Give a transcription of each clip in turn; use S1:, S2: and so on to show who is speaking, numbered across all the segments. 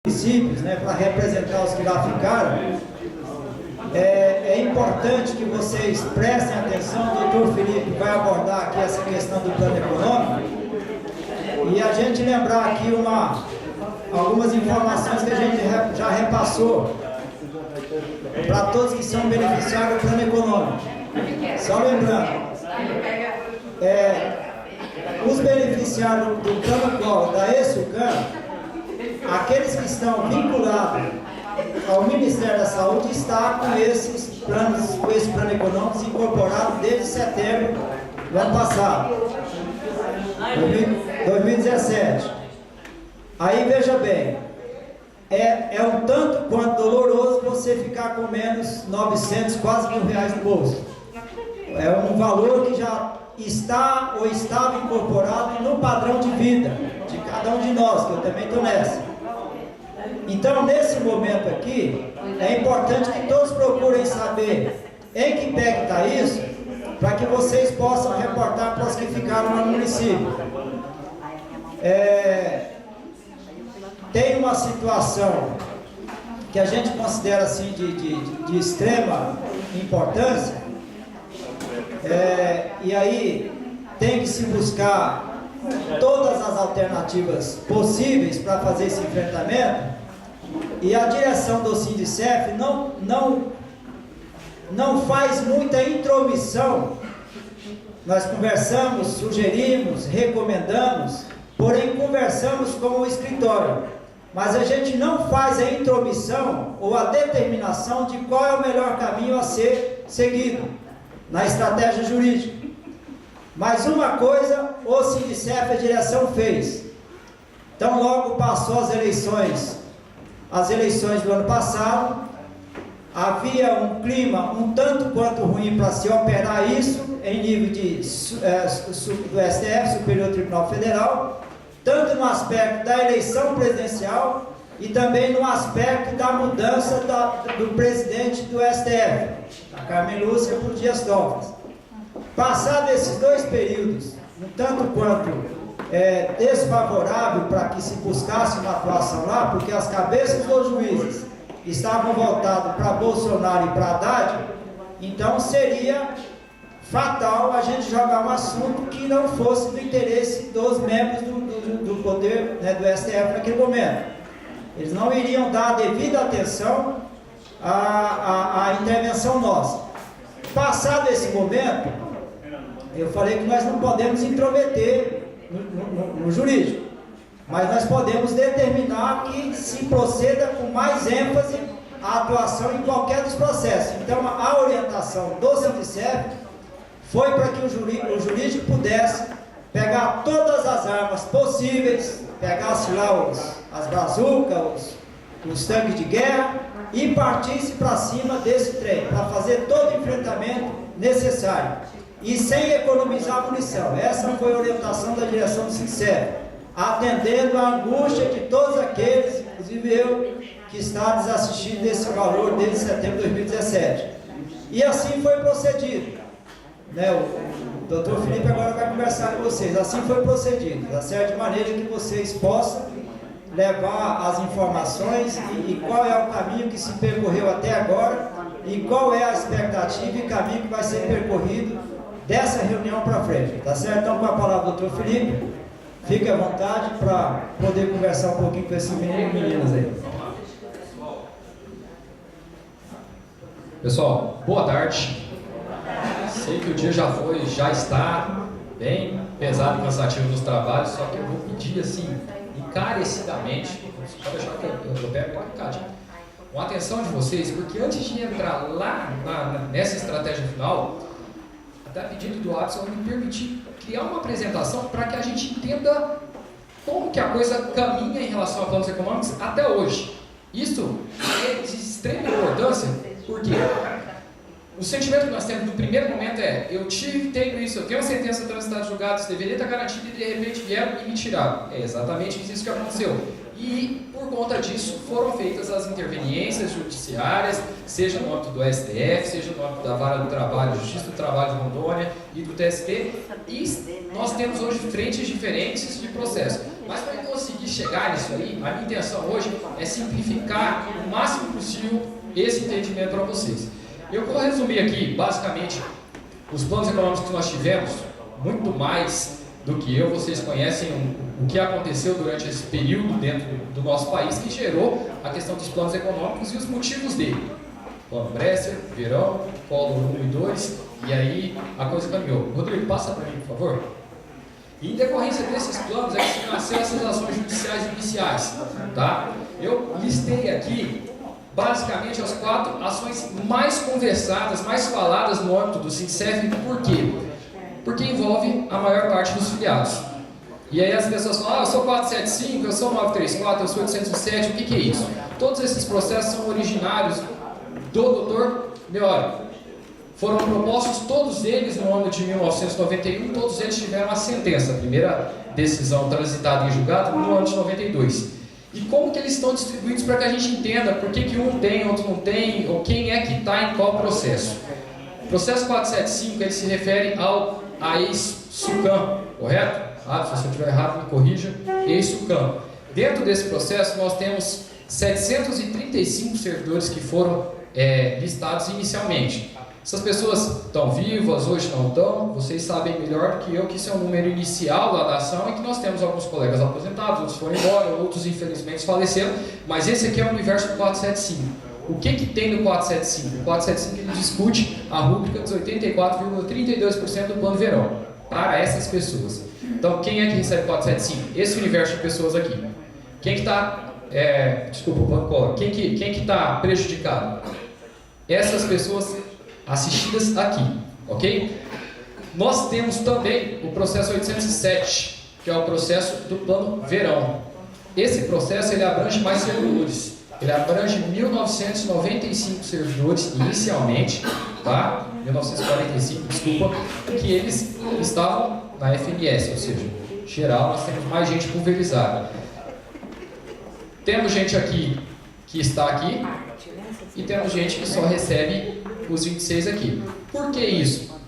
S1: municípios, né, para representar os que lá ficaram, é importante que vocês prestem atenção. O doutor Felipe vai abordar aqui essa questão do plano econômico e a gente lembrar aqui algumas informações que a gente já repassou para todos que são beneficiários do plano econômico. Só lembrando, os beneficiários do plano Collor, da ESUCAM, aqueles que estão vinculados ao Ministério da Saúde está com esse plano econômico incorporado desde setembro do ano passado, 2017. Aí veja bem, é um tanto quanto doloroso você ficar com menos 900, quase R$1.000 no bolso. É um valor que já está ou estava incorporado no padrão de vida de cada um de nós, que eu também estou nessa. Então, nesse momento aqui, é importante que todos procurem saber em que pé que está isso, para que vocês possam reportar para os que ficaram no município. Tem uma situação que a gente considera assim de extrema importância, e aí tem que se buscar todas as alternativas possíveis para fazer esse enfrentamento, e a direção do Sindicef não faz muita intromissão. Nós conversamos, sugerimos, recomendamos, porém conversamos com o escritório, mas a gente não faz a intromissão ou a determinação de qual é o melhor caminho a ser seguido na estratégia jurídica. Mas uma coisa o Sindicef, a direção, fez. Então, logo passou as eleições do ano passado, havia um clima um tanto quanto ruim para se operar isso em nível do STF, Superior Tribunal Federal, tanto no aspecto da eleição presidencial e também no aspecto da mudança do presidente do STF, a Carmen Lúcia, por Dias Toffoli. Passados esses dois períodos, um tanto quanto desfavorável para que se buscasse uma atuação lá, porque as cabeças dos juízes estavam voltadas para Bolsonaro e para Haddad, então seria fatal a gente jogar um assunto que não fosse do interesse dos membros do poder, né, do STF naquele momento. Eles não iriam dar a devida atenção à intervenção nossa. Passado esse momento, eu falei que nós não podemos intrometer no jurídico, mas nós podemos determinar que se proceda com mais ênfase a atuação em qualquer dos processos. Então, a orientação do Sindicef foi para que o jurídico pudesse pegar todas as armas possíveis, pegasse lá as bazucas, os tanques de guerra e partisse para cima desse trem, para fazer todo o enfrentamento necessário e sem economizar munição. Essa foi a orientação da direção do Sindicef, atendendo a angústia de todos aqueles, inclusive eu, que está desassistindo desse valor desde setembro de 2017. E assim foi procedido, né? O doutor Felipe agora vai conversar com vocês. Assim foi procedido, tá certo? De maneira que vocês possam levar as informações e qual é o caminho que se percorreu até agora e qual é a expectativa e caminho que vai ser percorrido dessa reunião para frente, tá certo? Então, com a palavra do doutor Felipe, fique à vontade para poder conversar um pouquinho com esses meninos e meninas aí.
S2: Pessoal, boa tarde. Sei que o dia já está bem pesado e cansativo nos trabalhos, só que eu vou pedir assim, encarecidamente, pode deixar que eu pego um bocadinho, com a atenção de vocês, porque antes de entrar lá nessa estratégia final, até pedido do Adson me permitir criar uma apresentação para que a gente entenda como que a coisa caminha em relação a planos econômicos até hoje. Isso é de extrema importância, porque o sentimento que nós temos no primeiro momento eu tenho isso, eu tenho uma sentença transitada de julgado, isso deveria estar garantido e de repente vieram e me tiraram. É exatamente isso que aconteceu. E, por conta disso, foram feitas as interveniências judiciárias, seja no âmbito do STF, seja no âmbito da Vara do Trabalho, Justiça do Trabalho de Rondônia e do TST, e nós temos hoje frentes diferentes de processo. Mas para conseguir chegar nisso aí, a minha intenção hoje é simplificar o máximo possível esse entendimento para vocês. Eu vou resumir aqui, basicamente, os planos econômicos que nós tivemos, muito mais do que eu, vocês conhecem o que aconteceu durante esse período dentro do nosso país que gerou a questão dos planos econômicos e os motivos dele. Plano Bresser, Verão, Collor 1 e 2, e aí a coisa caminhou. Rodrigo, passa para mim, por favor. E em decorrência desses planos é que se nasceram essas ações judiciais iniciais. Tá? Eu listei aqui, basicamente, as 4 ações mais conversadas, mais faladas no âmbito do Sincef. Por quê? Porque envolve a maior parte dos filiados. E aí as pessoas falam, eu sou 475, eu sou 934, eu sou 807, o que é isso? Todos esses processos são originários do doutor Meori. Foram propostos todos eles no ano de 1991, todos eles tiveram a sentença, a primeira decisão transitada em julgado no ano de 92. E como que eles estão distribuídos para que a gente entenda por que um tem, outro não tem, ou quem é que está em qual processo. O processo 475 ele se refere a ex-SUCAM, correto? Se eu estiver errado, me corrija. Ex-SUCAM. Dentro desse processo, nós temos 735 servidores que foram listados inicialmente. Essas pessoas estão vivas, hoje não estão. Vocês sabem melhor do que eu que isso é um número inicial lá da ação e que nós temos alguns colegas aposentados, outros foram embora, outros infelizmente faleceram. Mas esse aqui é o universo do 475. O que tem no 475? O 475 ele discute a rúbrica dos 84,32% do plano Verão para essas pessoas. Então, quem é que recebe 475? Esse universo de pessoas aqui. Quem que está... desculpa, o plano Collor. Quem que está prejudicado? Essas pessoas assistidas aqui, ok? Nós temos também o processo 807, que é o processo do plano Verão. Esse processo ele abrange mais servidores. Ele abrange 1.995 servidores inicialmente, tá? 1945, desculpa, que eles estavam na FMS, ou seja, geral, nós temos mais gente pulverizada. Temos gente aqui que está aqui e temos gente que só recebe os 26 aqui. Por que isso?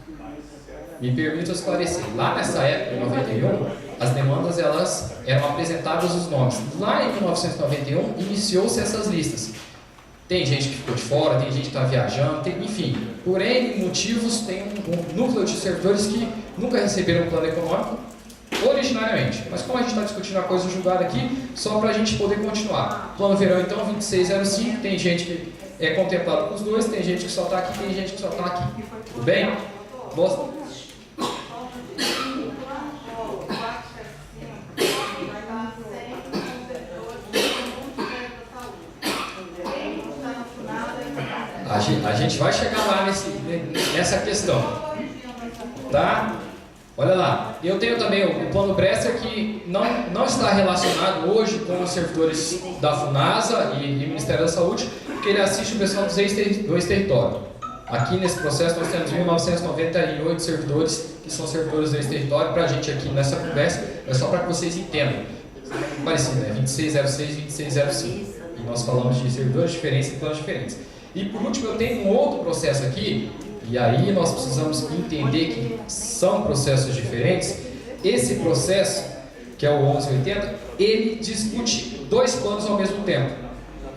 S2: Me permito esclarecer. Lá nessa época, em 91, as demandas elas eram apresentadas os nomes. Lá em 1991, iniciou-se essas listas. Tem gente que ficou de fora, tem gente que está viajando, enfim. Por N motivos, tem um núcleo de servidores que nunca receberam um plano econômico originariamente. Mas como a gente está discutindo a coisa julgada aqui, só para a gente poder continuar. Plano Verão, então, 2605, tem gente que é contemplado com os dois, tem gente que só está aqui, tem gente que só está aqui. Tudo bem? A gente vai chegar lá nessa questão, tá? Olha lá, eu tenho também o plano Bresser que não está relacionado hoje com os servidores da FUNASA e Ministério da Saúde, porque ele assiste o pessoal dos ex-território. Aqui nesse processo nós temos 1.998 servidores que são servidores do ex-território. Para a gente aqui nessa conversa, é só para que vocês entendam. Parecido, né? 2606 e 2605. E nós falamos de servidores diferentes e planos diferentes. E por último eu tenho um outro processo aqui, e aí nós precisamos entender que são processos diferentes. Esse processo, que é o 1180, ele discute 2 planos ao mesmo tempo.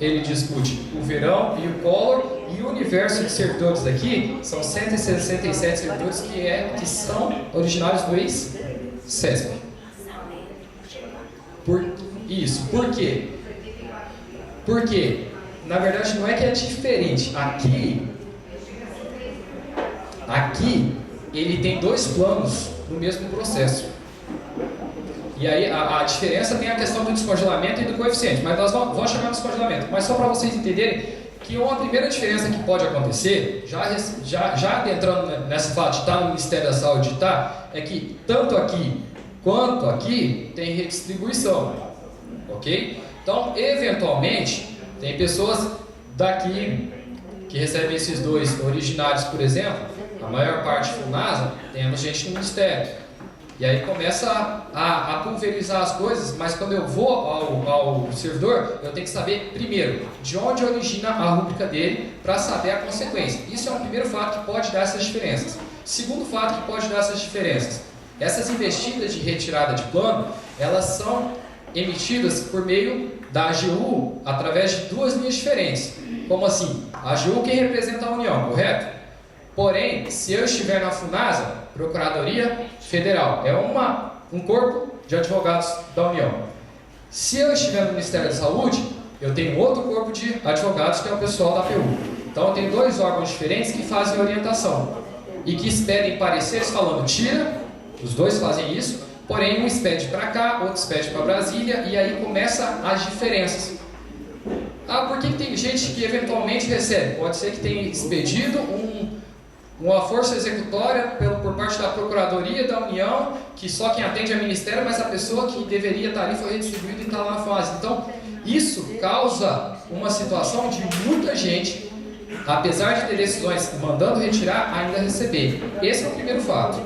S2: Ele discute o Verão e o Collor, e o universo de servidores aqui são 167 servidores que são originários do ex-CESP. Isso, por quê? Porque, na verdade, não é que é diferente. Aqui ele tem 2 planos no mesmo processo. E aí a diferença tem a questão do descongelamento e do coeficiente, mas nós vamos chegar no descongelamento. Mas só para vocês entenderem que uma primeira diferença que pode acontecer, já adentrando nessa fala de estar no Ministério da Saúde, é que tanto aqui quanto aqui tem redistribuição, ok? Então, eventualmente, tem pessoas daqui que recebem esses 2 originários, por exemplo, a maior parte FUNASA, temos gente no Ministério. E aí começa a pulverizar as coisas, mas quando eu vou ao servidor, eu tenho que saber, primeiro, de onde origina a rúbrica dele, para saber a consequência. Isso é um primeiro fato que pode dar essas diferenças. Segundo fato que pode dar essas diferenças, essas investidas de retirada de plano, elas são emitidas por meio da AGU através de duas linhas diferentes. Como assim? A AGU que representa a União, correto? Porém, se eu estiver na FUNASA, Procuradoria Federal, é um corpo de advogados da União. Se eu estiver no Ministério da Saúde, eu tenho outro corpo de advogados que é o pessoal da PU. Então eu tenho dois órgãos diferentes que fazem orientação e que expedem pareceres falando tira, os dois fazem isso, porém um expede para cá, outro expede para Brasília, e aí começa as diferenças. Ah, por que tem gente que eventualmente recebe? Pode ser que tenha expedido uma força executória por parte da Procuradoria da União, que só quem atende é o Ministério, mas a pessoa que deveria estar ali foi redistribuída e está lá na fase. Então, isso causa uma situação de muita gente, apesar de ter decisões mandando retirar, ainda receber. Esse é o primeiro fato.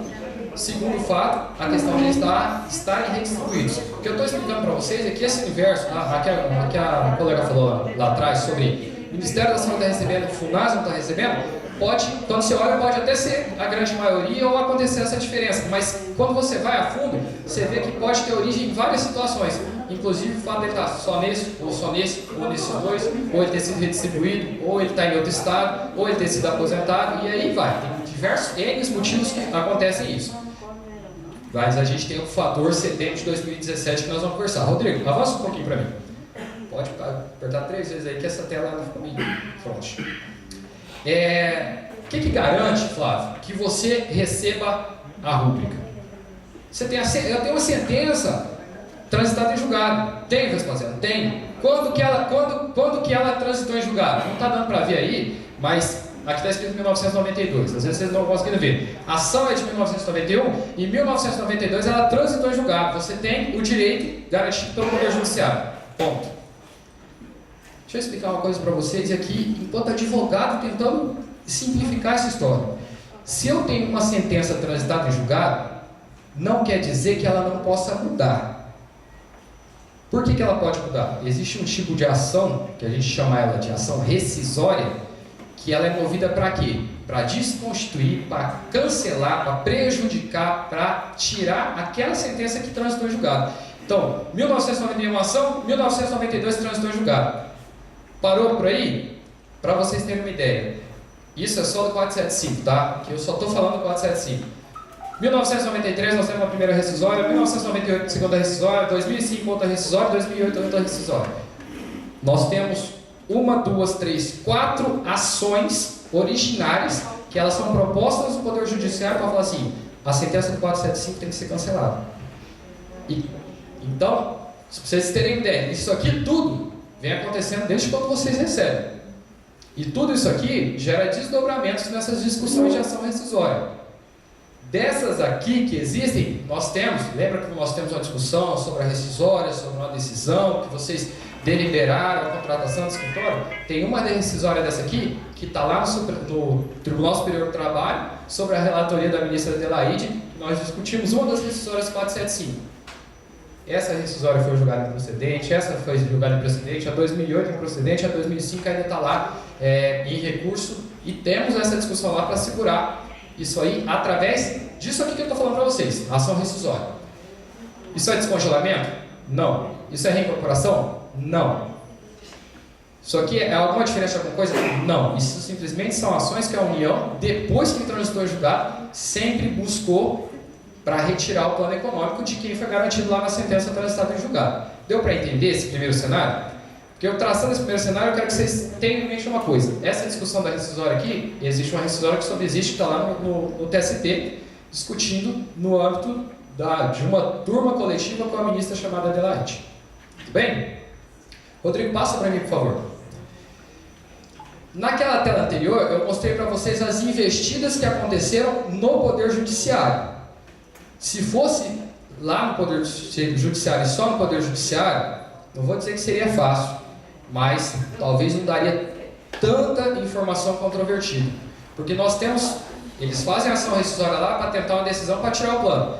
S2: Segundo fato, a questão de estarem redistribuídos. O que eu estou explicando para vocês é que esse universo, que a colega falou lá atrás sobre o Ministério da Saúde está recebendo, o FUNASA não está recebendo, quando você olha, pode até ser a grande maioria ou acontecer essa diferença, mas quando você vai a fundo, você vê que pode ter origem em várias situações, inclusive o fato de ele estar só nesse, ou nesses dois, ou ele ter sido redistribuído, ou ele está em outro estado, ou ele ter sido aposentado, e aí vai. Tem diversos N motivos que acontecem isso. Mas a gente tem o fator setembro de 2017 que nós vamos conversar. Rodrigo, avança um pouquinho para mim. Pode apertar 3 vezes aí que essa tela não ficou meio forte. O que garante, Flávio, que você receba a rúbrica? Eu tenho uma sentença transitada em julgado. Tem, Vespasiano? Tem. Quando que ela transitou em julgado? Não está dando para ver aí, mas aqui está escrito 1992. Às vezes vocês não conseguem ver. A ação é de 1991 e em 1992 ela transitou em julgado. Você tem o direito garantido pelo Poder Judiciário. Ponto. Deixa eu explicar uma coisa para vocês aqui, enquanto advogado, tentando simplificar essa história. Se eu tenho uma sentença transitada em julgado, não quer dizer que ela não possa mudar. Por que ela pode mudar? Existe um tipo de ação, que a gente chama ela de ação rescisória, que ela é movida para quê? Para desconstituir, para cancelar, para prejudicar, para tirar aquela sentença que transitou em julgado. Então, 1991 uma ação, 1992 transitou em julgado. Parou por aí? Para vocês terem uma ideia. Isso é só do 475, tá? Que eu só estou falando do 475. 1993 nós temos a primeira rescisória, 1998 a segunda rescisória, 2005 outra rescisória, 2008 outra rescisória. Nós temos 1, 2, 3, 4 ações originárias que elas são propostas no Poder Judiciário para falar assim, a sentença do 475 tem que ser cancelada. Então, se vocês terem ideia, isso aqui tudo vem acontecendo desde quando vocês recebem. E tudo isso aqui gera desdobramentos nessas discussões de ação rescisória. Dessas aqui que existem, nós temos, lembra que nós temos uma discussão sobre a rescisória, sobre uma decisão, que vocês deliberaram a contratação do escritório? Tem uma rescisória dessa aqui, que está lá no Tribunal Superior do Trabalho, sobre a relatoria da ministra Adelaide, nós discutimos uma das rescisórias 475. Essa rescisória foi julgada improcedente, essa foi julgada improcedente, a 2008 improcedente, a 2005 ainda está lá em recurso, e temos essa discussão lá para segurar isso aí através disso aqui que eu estou falando para vocês, a ação rescisória. Isso é descongelamento? Não. Isso é reincorporação? Não. Isso aqui é alguma diferença de alguma coisa? Não. Isso simplesmente são ações que a União, depois que transitou em julgado, sempre buscou para retirar o plano econômico de quem foi garantido lá na sentença transitada em julgado. Deu para entender esse primeiro cenário? Porque eu traçando esse primeiro cenário, eu quero que vocês tenham em mente uma coisa. Essa discussão da rescisória aqui, existe uma rescisória que subsiste, que está lá no TST, discutindo no âmbito de uma turma coletiva com a ministra chamada Adelaide. Tudo bem? Rodrigo, passa para mim, por favor. Naquela tela anterior, eu mostrei para vocês as investidas que aconteceram no Poder Judiciário. Se fosse lá no Poder Judiciário e só no Poder Judiciário, não vou dizer que seria fácil, mas talvez não daria tanta informação controvertida. Porque nós temos, eles fazem ação rescisória lá para tentar uma decisão para tirar o plano.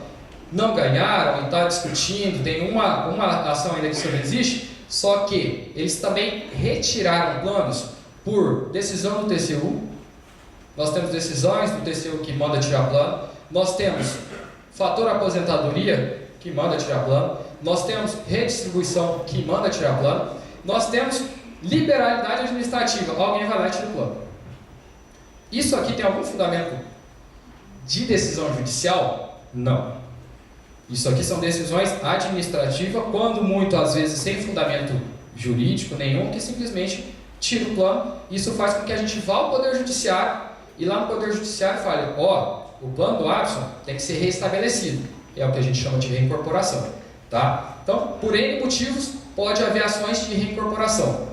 S2: não ganharam e está discutindo, tem uma ação ainda que sobreexiste, só que eles também retiraram planos por decisão do TCU. Nós temos decisões do TCU que manda tirar plano, nós temos fator aposentadoria que manda tirar plano, nós temos redistribuição que manda tirar plano, nós temos liberalidade administrativa, alguém vai lá e tira o plano. Isso aqui tem algum fundamento de decisão judicial? Não. Isso aqui são decisões administrativas, quando muito, às vezes, sem fundamento jurídico nenhum, que simplesmente tira o plano. Isso faz com que a gente vá ao Poder Judiciário e lá no Poder Judiciário fale, o plano do Abson tem que ser restabelecido. É o que a gente chama de reincorporação. Tá? Então, por N motivos, pode haver ações de reincorporação.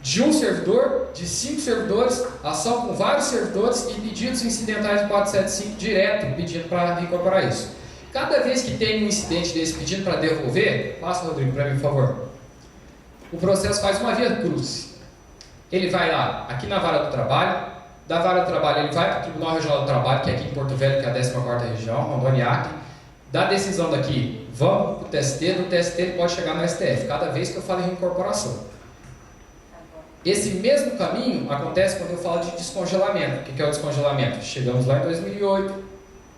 S2: De um servidor, de 5 servidores, ação com vários servidores e pedidos incidentais do 475 direto, pedindo para reincorporar isso. Cada vez que tem um incidente desse pedindo para devolver, passa, Rodrigo, para mim, por favor. O processo faz uma via cruz. Ele vai lá, aqui na Vara do Trabalho, da Vara do Trabalho ele vai para o Tribunal Regional do Trabalho, que é aqui em Porto Velho, que é a 14ª região, Rondônia. Da decisão daqui, vamos para o TST, do TST ele pode chegar no STF, cada vez que eu falo em reincorporação. Esse mesmo caminho acontece quando eu falo de descongelamento. O que é o descongelamento? Chegamos lá em 2008,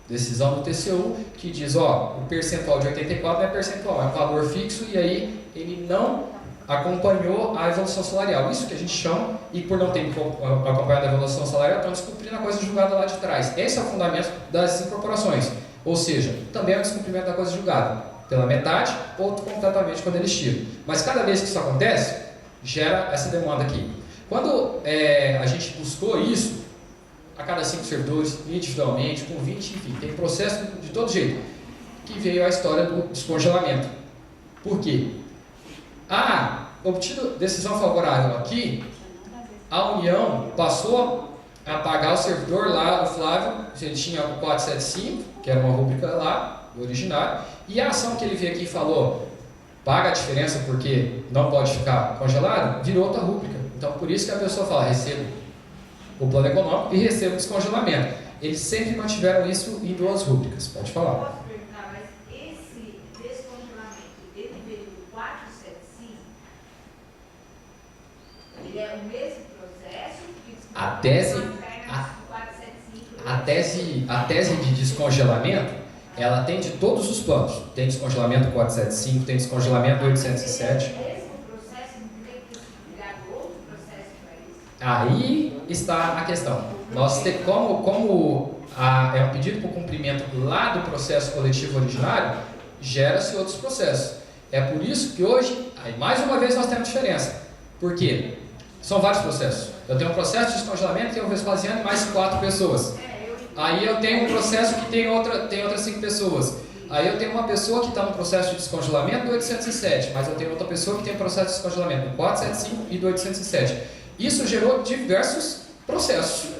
S2: decisão do TCU, que diz, o percentual de 84 não é percentual, é um valor fixo, e aí ele não acompanhou a evolução salarial. Isso que a gente chama, e por não ter acompanhado a evolução salarial, estão descumprindo a coisa julgada lá de trás. Esse é o fundamento das incorporações. Ou seja, também é o descumprimento da coisa julgada, pela metade ou completamente quando eles tiram. Mas cada vez que isso acontece, gera essa demanda aqui. Quando a gente buscou isso, a cada 5 servidores, individualmente, com 20, enfim, tem processo de todo jeito, que veio a história do descongelamento. Por quê? Obtido decisão favorável aqui, a União passou a pagar o servidor lá, o Flávio, ele tinha o 475, que era uma rúbrica lá, do originário, e a ação que ele veio aqui e falou, paga a diferença porque não pode ficar congelado, virou outra rúbrica. Então, por isso que a pessoa fala, recebo o plano econômico e recebo o descongelamento. Eles sempre mantiveram isso em 2 rúbricas. Pode falar.
S3: Posso perguntar, mas esse descongelamento, ele veio do 475, ele é o mesmo processo?
S2: A tese de descongelamento, ela tem de todos os planos. Tem descongelamento 475, tem descongelamento 807.
S3: Mesmo processo, não tem que criar outro processo para isso?
S2: Aí está a questão. Nós como é um pedido por cumprimento lá do processo coletivo originário, gera-se outros processos. É por isso que hoje, aí mais uma vez nós temos diferença. Por quê? São vários processos. Eu tenho um processo de descongelamento, tem um Vespasiano e mais 4 pessoas. Aí eu tenho um processo que tem outras 5 pessoas. Aí eu tenho uma pessoa que está no processo de descongelamento do 807, mas eu tenho outra pessoa que tem processo de descongelamento do 475 e do 807. Isso gerou diversos processos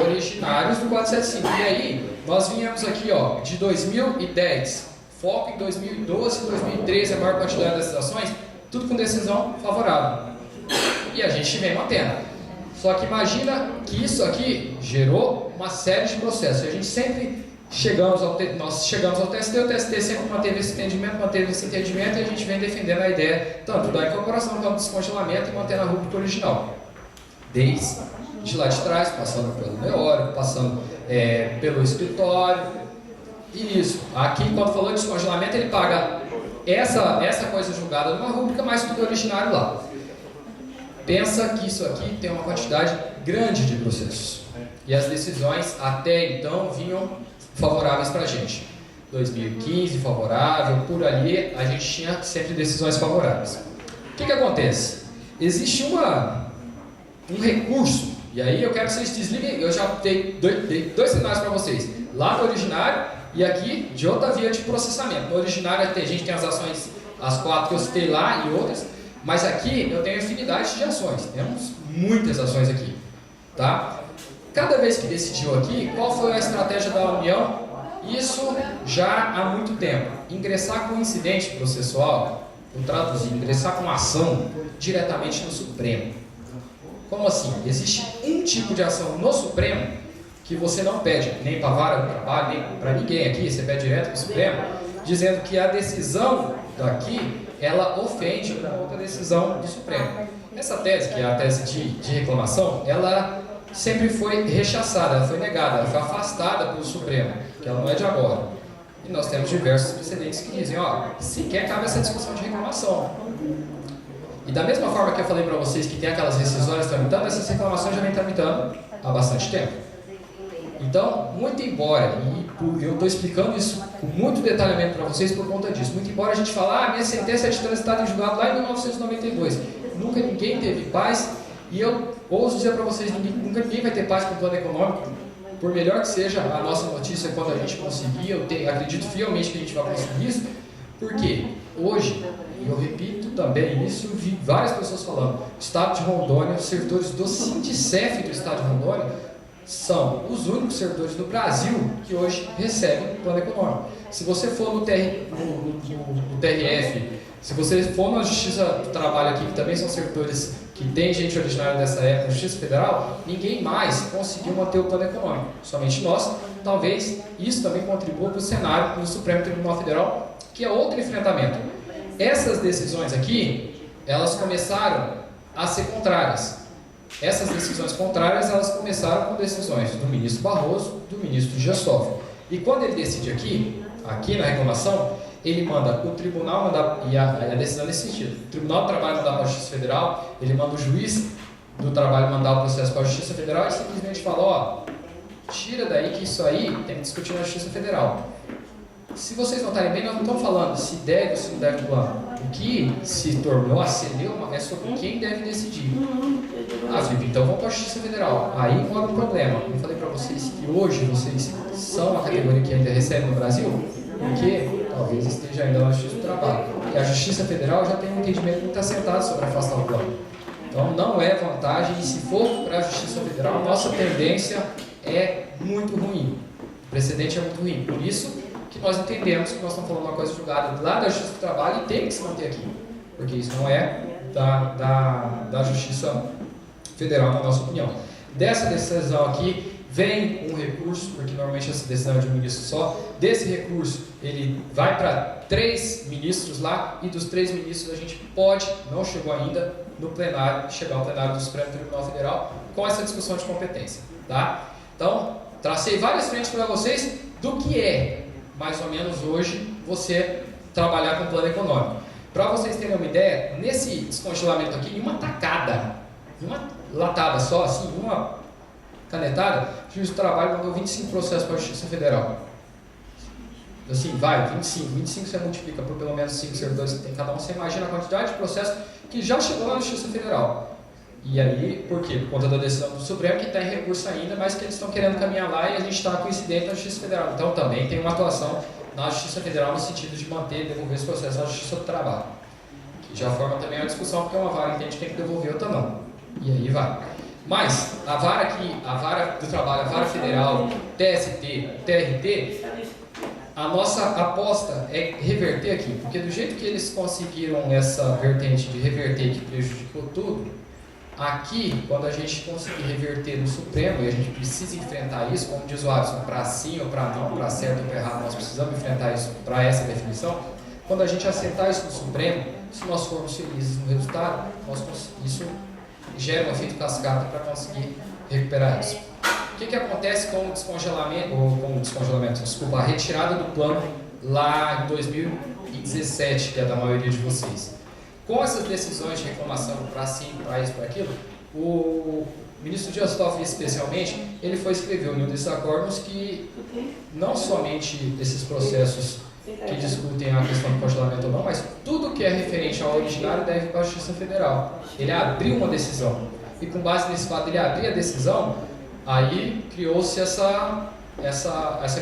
S2: originários do 475. E aí, nós viemos aqui, de 2010, foco em 2012 e 2013, a maior quantidade dessas ações, tudo com decisão favorável. E a gente vem mantendo. Só que imagina que isso aqui gerou uma série de processos. E a gente sempre nós chegamos ao TST, o TST sempre manteve esse entendimento e a gente vem defendendo a ideia tanto da incorporação quanto do descongelamento e mantendo a rúbrica original. Desde de lá de trás, passando pelo meórico, passando pelo escritório. E isso. Aqui, quando falou de descongelamento, ele paga essa coisa julgada numa rúbrica, mais tudo originário lá. Pensa que isso aqui tem uma quantidade grande de processos. E as decisões até então vinham favoráveis para a gente. 2015 favorável, por ali a gente tinha sempre decisões favoráveis. O que acontece? Existe um recurso, e aí eu quero que vocês desliguem, eu já dei 2 cenários para vocês. Lá no originário e aqui de outra via de processamento. No originário a gente tem as ações, as 4 que eu citei lá e outras. Mas aqui eu tenho infinidade de ações, temos muitas ações aqui, tá? Cada vez que decidiu aqui, qual foi a estratégia da União? Isso já há muito tempo. Ingressar com incidente processual, vou traduzir, ingressar com ação diretamente no Supremo. Como assim? Existe um tipo de ação no Supremo que você não pede nem para a vara do trabalho, nem para ninguém aqui, você pede direto para o Supremo, dizendo que a decisão daqui, ela ofende uma outra decisão do Supremo. Essa tese, que é a tese de reclamação, ela sempre foi rechaçada, ela foi negada, ela foi afastada pelo Supremo, que ela não é de agora. E nós temos diversos precedentes que dizem, ó, sequer cabe essa discussão de reclamação. E da mesma forma que eu falei para vocês que tem aquelas rescisões tramitando, essas reclamações já vem tramitando há bastante tempo. Então, muito embora, e eu estou explicando isso com muito detalhamento para vocês por conta disso, muito embora a gente fale, minha sentença é de transitada em julgado lá em 1992, nunca ninguém teve paz, e eu ouso dizer para vocês, nunca ninguém vai ter paz com o plano econômico, por melhor que seja a nossa notícia quando a gente conseguir, acredito fielmente que a gente vai conseguir isso, porque hoje, e eu repito também isso, eu vi várias pessoas falando, o Estado de Rondônia, os servidores do Sindicef do Estado de Rondônia, são os únicos servidores do Brasil que hoje recebem plano econômico. Se você for no TRF, se você for na Justiça do Trabalho aqui, que também são servidores que tem gente originária dessa época, na Justiça Federal, ninguém mais conseguiu manter o plano econômico. Somente nós. Talvez isso também contribua para o cenário do Supremo Tribunal Federal, que é outro enfrentamento. Essas decisões aqui, elas começaram a ser contrárias. Essas decisões contrárias, elas começaram com decisões do ministro Barroso, do ministro Dias Toffoli. E quando ele decide aqui na reclamação, ele manda o tribunal mandar, e a decisão nesse sentido, o Tribunal do Trabalho mandar para a Justiça Federal, ele manda o juiz do trabalho mandar o processo para a Justiça Federal e simplesmente fala, ó, tira daí que isso aí tem que discutir na Justiça Federal. Se vocês notarem bem, nós não estamos falando se deve ou se não deve o plano. O que se tornou a celeuma é sobre quem deve decidir. Felipe, então vamos para a Justiça Federal. Aí mora um problema. Eu falei para vocês que hoje vocês são a categoria que ainda recebe no Brasil, porque talvez esteja ainda na Justiça do Trabalho. E a Justiça Federal já tem um entendimento muito assentado sobre afastar o plano. Então não é vantagem, e se for para a Justiça Federal, a nossa tendência é muito ruim. O precedente é muito ruim. Por isso que nós entendemos que nós estamos falando uma coisa julgada lá da Justiça do Trabalho e tem que se manter aqui. Porque isso não é da Justiça Federal, na nossa opinião. Dessa decisão aqui, vem um recurso, porque normalmente essa decisão é de um ministro só. Desse recurso, ele vai para 3 ministros lá, e dos 3 ministros a gente pode, não chegou ainda, no plenário, chegar ao plenário do Supremo Tribunal Federal com essa discussão de competência. Tá? Então, tracei várias frentes para vocês do que é, mais ou menos hoje, você trabalhar com plano econômico. Para vocês terem uma ideia, nesse descongelamento aqui, em uma tacada, uma latada só, assim, uma canetada, o juiz do trabalho mandou 25 processos para a Justiça Federal. Assim, vai, 25 você multiplica por pelo menos 5 servidores que tem cada um, você imagina a quantidade de processos que já chegou lá na Justiça Federal. E aí, por quê? Por conta da decisão do Supremo, que está em recurso ainda, mas que eles estão querendo caminhar lá e a gente está coincidente na Justiça Federal. Então também tem uma atuação na Justiça Federal no sentido de manter e devolver esse processo à Justiça do Trabalho. Que já forma também uma discussão, porque uma vara entende que tem que devolver, outra não. E aí vai. Mas a vara aqui, a vara do trabalho, a vara federal, TST, TRT, a nossa aposta é reverter aqui, porque do jeito que eles conseguiram essa vertente de reverter que prejudicou tudo, aqui, quando a gente conseguir reverter no Supremo, e a gente precisa enfrentar isso, como diz o Alisson, para sim ou para não, para certo ou para errado, nós precisamos enfrentar isso para essa definição. Quando a gente acertar isso no Supremo, se nós formos felizes no resultado, isso gera um efeito cascata para conseguir recuperar isso. O que acontece com o descongelamento, a retirada do plano lá em 2017, que é da maioria de vocês? Com essas decisões de reclamação para sim, para isso, para aquilo, o ministro Dias Toffoli, especialmente, ele foi escrever um desses acordos que não somente esses processos que discutem a questão do congelamento ou não, mas tudo que é referente ao originário deve ir para a Justiça Federal. Ele abriu uma decisão, e com base nesse fato de ele abrir a decisão, aí criou-se essa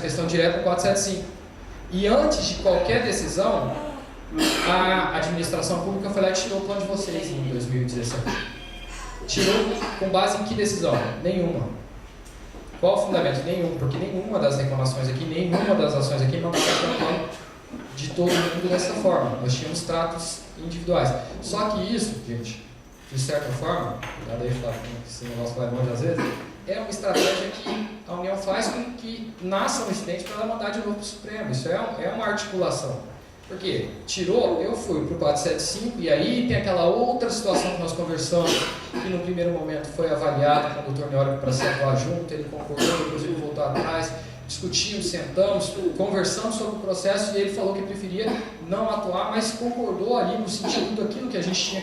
S2: questão direta do 475. E antes de qualquer decisão, a administração pública foi lá e tirou o plano de vocês em 2017. Tirou com base em que decisão? Nenhuma. Qual o fundamento? Nenhum, porque nenhuma das reclamações aqui, nenhuma das ações aqui mandava o plano de todo mundo dessa forma. Nós tínhamos tratos individuais. Só que isso, gente, de certa forma, daí falar que esse negócio vai longe às vezes, é uma estratégia que a União faz com que nasça um incidente para ela mandar de novo para o Supremo. Isso é uma articulação. Por quê? Tirou, eu fui para o 475 e aí tem aquela outra situação que nós conversamos, que no primeiro momento foi avaliado com o Dr. Neório para se atuar junto, ele concordou, depois ele voltou atrás, discutimos, sentamos, conversamos sobre o processo e ele falou que preferia não atuar, mas concordou ali no sentido daquilo que a gente tinha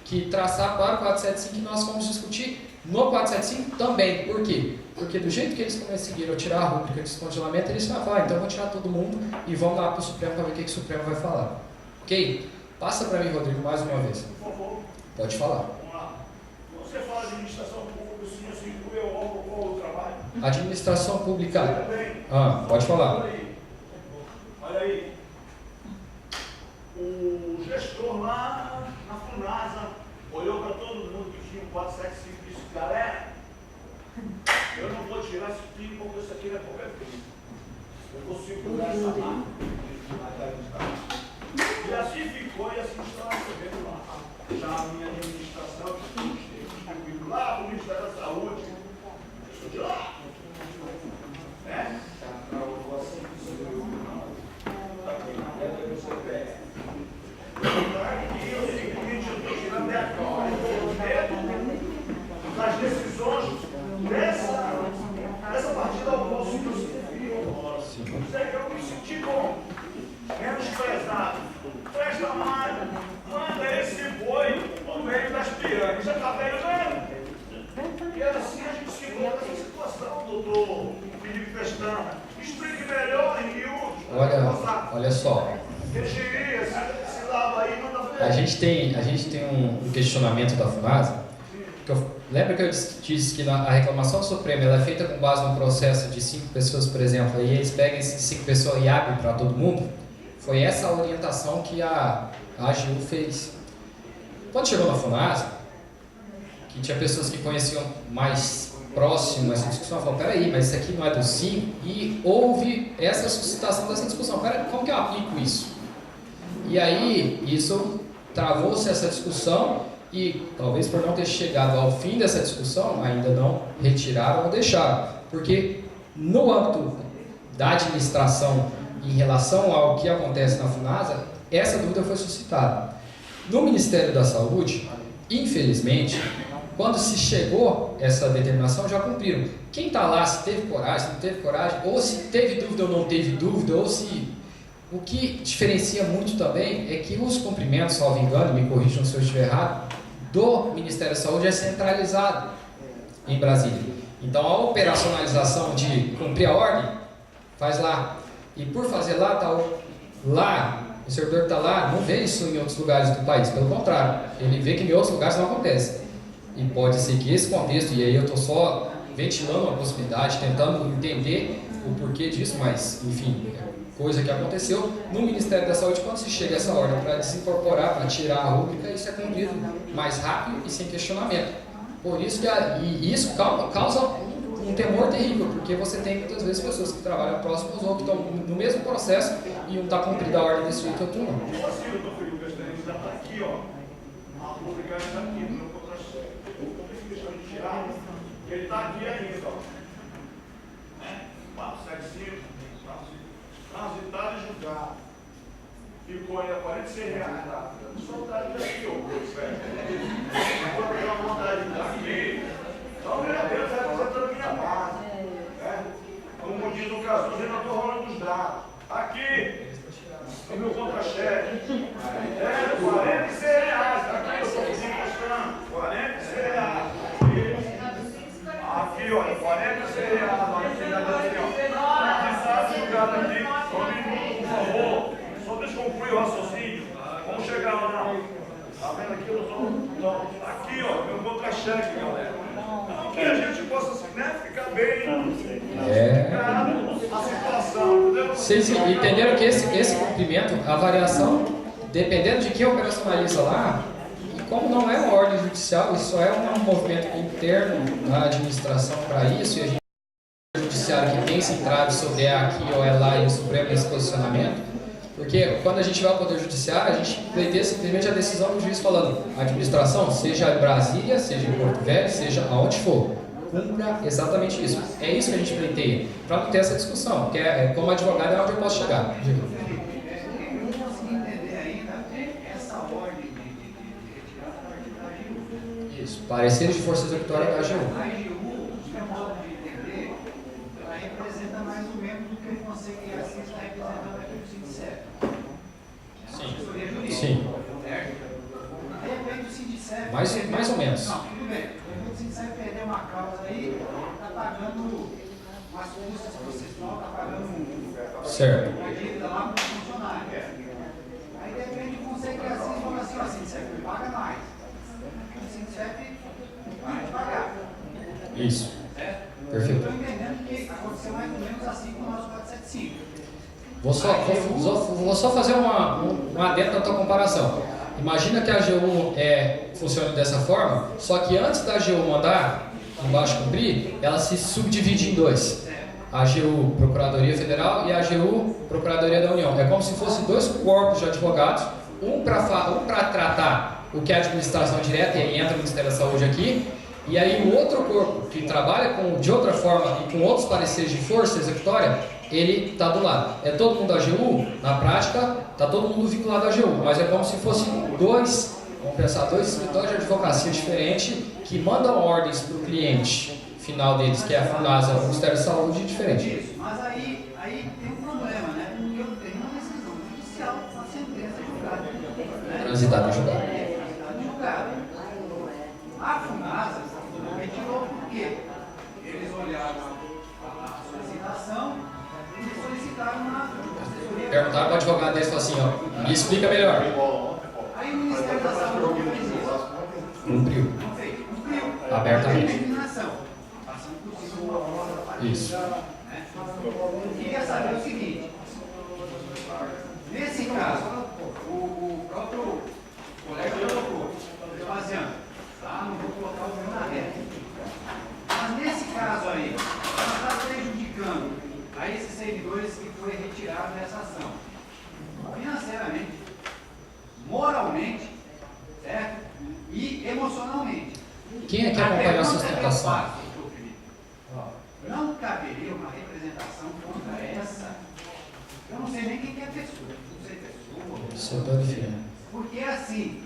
S2: que traçar para o 475 e nós fomos discutir no 475 também. Por quê? Porque do jeito que eles conseguiram tirar a rúbrica de descongelamento, eles falaram, então eu vou tirar todo mundo e vamos lá para o Supremo para ver o que o Supremo vai falar. Ok? Passa para mim, Rodrigo, mais uma vez.
S4: Por favor.
S2: Pode falar.
S4: Vamos lá. Você fala de administração pública, o senhor se incluiu ao trabalho?
S2: Administração pública.
S4: Também.
S2: Pode falar.
S4: Olha aí. O gestor lá na FUNASA olhou para todo mundo que tinha um 475 e disse, galera, eu não vou tirar esse filho porque isso aqui não é qualquer filho. Eu vou segurar essa marca. E assim ficou e assim está recebendo lá. Já a minha administração, distribuído lá para o Ministério da Saúde. Eu sou de lá. Né? Das decisões dessa partida ao posto que eu senti. Eu me senti bom, menos pesado. Presta mais, manda esse boi no meio das piranhas. Já está velho. E assim a gente se encontra nessa situação, doutor Felipe Pestana. Explique melhor em miúdos.
S2: Olha só.
S4: Se lava aí, manda ver.
S2: A gente tem um questionamento da FUNASA. Lembra que eu disse que a reclamação do Supremo ela é feita com base num processo de 5 pessoas, por exemplo, e eles pegam essas 5 pessoas e abrem para todo mundo? Foi essa a orientação que a AGU fez. Quando chegou na FUNASA, que tinha pessoas que conheciam mais próximo essa discussão, falaram, peraí, mas isso aqui não é do 5? E houve essa suscitação dessa discussão. Peraí, como que eu aplico isso? E aí, isso travou-se essa discussão e, talvez por não ter chegado ao fim dessa discussão, ainda não retiraram ou deixaram. Porque, no âmbito da administração, em relação ao que acontece na FUNASA, essa dúvida foi suscitada. No Ministério da Saúde, infelizmente, quando se chegou essa determinação, já cumpriram. Quem está lá, se teve coragem, se não teve coragem, ou se teve dúvida ou não teve dúvida, ou se... O que diferencia muito também é que os cumprimentos, salvo engano, me corrijam se eu estiver errado, do Ministério da Saúde é centralizado em Brasília. Então a operacionalização de cumprir a ordem, faz lá. E por fazer lá, o servidor que está lá não vê isso em outros lugares do país, pelo contrário, ele vê que em outros lugares não acontece. E pode ser que esse contexto, e aí eu estou só ventilando uma possibilidade, tentando entender o porquê disso, mas enfim, coisa que aconteceu no Ministério da Saúde, quando se chega essa ordem para desincorporar, para tirar a rúbrica, isso é cumprido mais rápido e sem questionamento. Por isso que isso causa um temor terrível, porque você tem muitas vezes pessoas que trabalham próximos ou que estão no mesmo processo e um está cumprindo a ordem desse jeito e outro não.
S4: Assim, doutor Felipe, está aqui, ó. A rúbrica está aqui no meu contra-cheque. Eu fiz questão de tirar, porque ele está aqui ainda, ó. 475, transitado e julgado. Ficou ainda R$46, tá? Só vontade daqui, ó. Vou ter uma vontade daqui. Então, meu Deus, vai apresentando a minha base. Como diz o caso, eu não estou rolando os dados. Aqui, o meu contra-cheque. R$46. Aqui eu estou encostando. R$46. Aqui, olha, R$46. Aqui, só um minuto, por favor. Só deixa eu concluir o raciocínio. Vamos chegar lá. Tá vendo aqui? Eu sou. Aqui, ó, meu contra-cheque, galera. Então, que a gente possa, né, ficar bem. A situação, entendeu?
S2: Vocês entenderam que esse cumprimento, a variação, dependendo de quem operacionaliza lá, e como não é uma ordem judicial, isso é um movimento interno da administração para isso, e a gente judiciário que tem se entrado sobre é aqui ou é lá e o Supremo nesse posicionamento, porque quando a gente vai ao Poder Judiciário, a gente vai ter simplesmente a decisão do juiz falando, a administração, seja em Brasília, seja em Porto Velho, seja aonde for, cumpra exatamente isso. É isso que a gente pleiteia, para não ter essa discussão, porque como advogado é onde eu posso chegar. Isso, pareceres de força executória da AGU.
S5: A AGU, no meu modo de entender, ela representa mais ou menos o que o Conselho de Assis está representando aqui no Sindicep.
S2: Sim.
S5: Certo? De repente o Sindicep...
S2: Mais ou menos.
S5: Não, tudo bem. De repente o Sindicep perder uma causa aí, está pagando umas custas processual, está pagando
S2: Certo.
S5: uma dívida lá para o funcionário. Aí de repente o Conselho de Assis fala assim, ó, Sindicep, me paga mais. O Sindicep vai te pagar.
S2: Isso.
S5: Certo?
S2: Perfeito.
S5: Estou entendendo que aconteceu mais ou menos assim com o nosso 475.
S2: Vou só fazer um adendo na tua comparação. Imagina que a AGU funcione dessa forma, só que antes da AGU mandar embaixo cumprir, ela se subdivide em dois. A AGU Procuradoria Federal e a AGU Procuradoria da União. É como se fossem dois corpos de advogados, um para tratar o que é a administração direta, e aí entra o Ministério da Saúde aqui, e aí o outro corpo que trabalha de outra forma e com outros pareceres de força executória, ele está do lado. É todo mundo da AGU? Na prática, está todo mundo vinculado à AGU, mas é como se fossem dois escritórios de advocacia diferentes que mandam ordens para o cliente final deles, que é a FUNASA, o Ministério da Saúde, diferente.
S5: Isso, mas aí tem um problema, né? Porque eu tenho uma decisão judicial, uma sentença julgada. Né?
S2: Transitada e julgada.
S5: Transitada e julgada. A FUNASA retirou por quê? Eles olharam a solicitação e solicitaram uma assessoria.
S2: Perguntaram para o advogado deles e falaram assim, ó, me explica melhor.
S5: Aí o Ministério da Saúde não fez isso.
S2: Cumpriu.
S5: Não fez, cumpriu.
S2: Abertamente.
S5: Discriminação. Passando por cima uma rosa da parede.
S2: Isso.
S5: Né? Eu queria saber o seguinte. Nesse caso, o próprio colega colocou, Vespasiano, tá? Não vou colocar o meu na reta. Mas nesse caso aí, ela está prejudicando a esses servidores que foi retirado dessa ação. Financeiramente, moralmente, certo? E emocionalmente.
S2: Quem é que acompanhou a sustentação?
S5: Não caberia uma representação contra essa. Eu não sei nem quem que é a pessoa. Não sei pessoa.
S2: Setor de firma.
S5: Porque assim,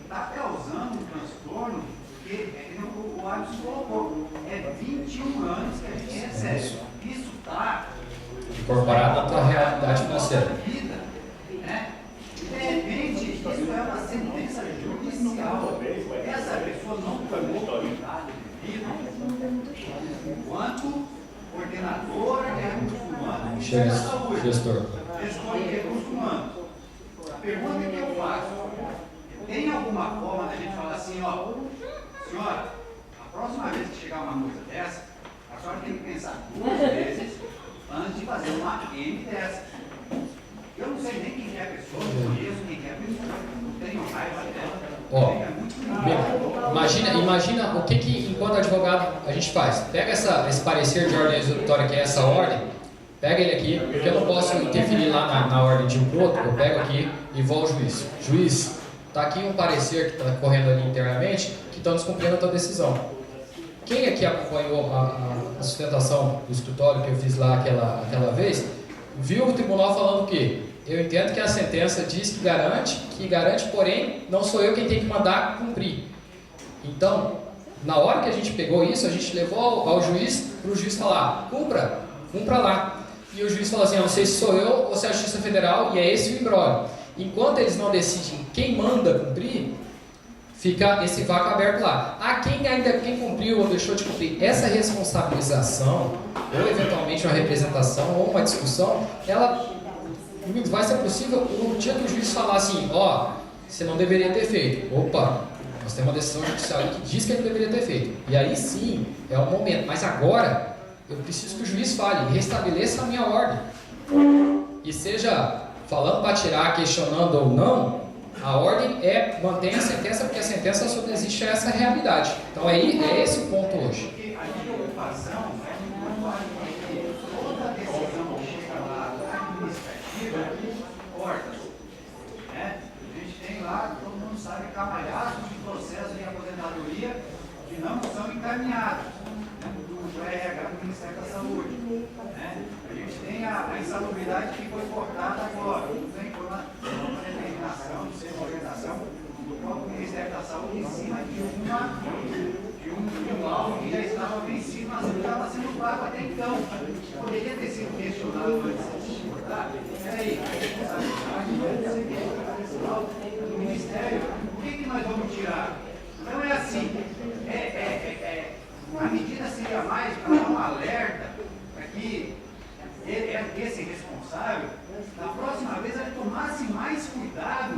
S5: está causando um transtorno que o Alisson colocou. É 21 anos que a gente recebe. Isso está
S2: Incorporado na tua realidade financeira.
S5: vida, né? E de repente, isso é uma sentença judicial. Essa pessoa não tomou cuidado devido enquanto coordenadora de recursos humanos do Ministério da Saúde.
S2: Gestor.
S5: Gestor de recursos humanos. A pergunta que eu faço, tem alguma forma da gente falar assim, ó, senhora, a próxima vez que chegar uma coisa dessa, a senhora tem que pensar 2 vezes antes de fazer uma M dessa. Eu não sei nem quem é a pessoa, não conheço quem é a pessoa, não tenho raiva dela.
S2: Ó, imagina o que enquanto advogado a gente faz. Pega esse parecer de ordem executória, que é essa ordem, pega ele aqui, porque eu não posso interferir lá na ordem de um para o outro, eu pego aqui e vou ao juiz. Juiz, está aqui um parecer que está correndo ali internamente, que estão descumprindo a tua decisão. Quem aqui acompanhou a sustentação do escritório que eu fiz lá aquela vez, viu o tribunal falando o quê? Eu entendo que a sentença diz que garante, porém, não sou eu quem tem que mandar cumprir. Então, na hora que a gente pegou isso, a gente levou ao juiz, para o juiz falar, cumpra lá. E o juiz falou assim, não sei se sou eu ou se é a Justiça Federal, e é esse o imbróglio. Enquanto eles não decidem quem manda cumprir, fica esse vácuo aberto lá. Quem cumpriu ou deixou de cumprir, essa responsabilização, ou eventualmente uma representação, ou uma discussão, ela vai ser possível no dia que o juiz falar assim, ó, você não deveria ter feito. Opa, nós temos uma decisão judicial que diz que ele deveria ter feito. E aí sim, é o momento. Mas agora, eu preciso que o juiz fale, restabeleça a minha ordem. E seja falando para tirar, questionando ou não, a ordem mantém a sentença, porque a sentença só existe essa realidade. Então é esse o ponto hoje.
S5: Porque a preocupação é que toda decisão que chega lá administrativa corta. Né? A gente tem lá, todo mundo sabe, camalhaços de processo de aposentadoria que não são encaminhados, né, do RH do Ministério da Saúde. Né? A gente tem a insalubridade que foi cortada agora, não tem uma determinação, de ser uma orientação do próprio Ministério da Saúde em cima de um alvo que já estava vencido, mas não estava sendo pago até então. Poderia ter sido questionado antes de cortar. Peraí, do Ministério, por que nós vamos tirar? Então é assim, a medida seria mais para dar um alerta para que esse responsável, na próxima vez, ele tomasse mais cuidado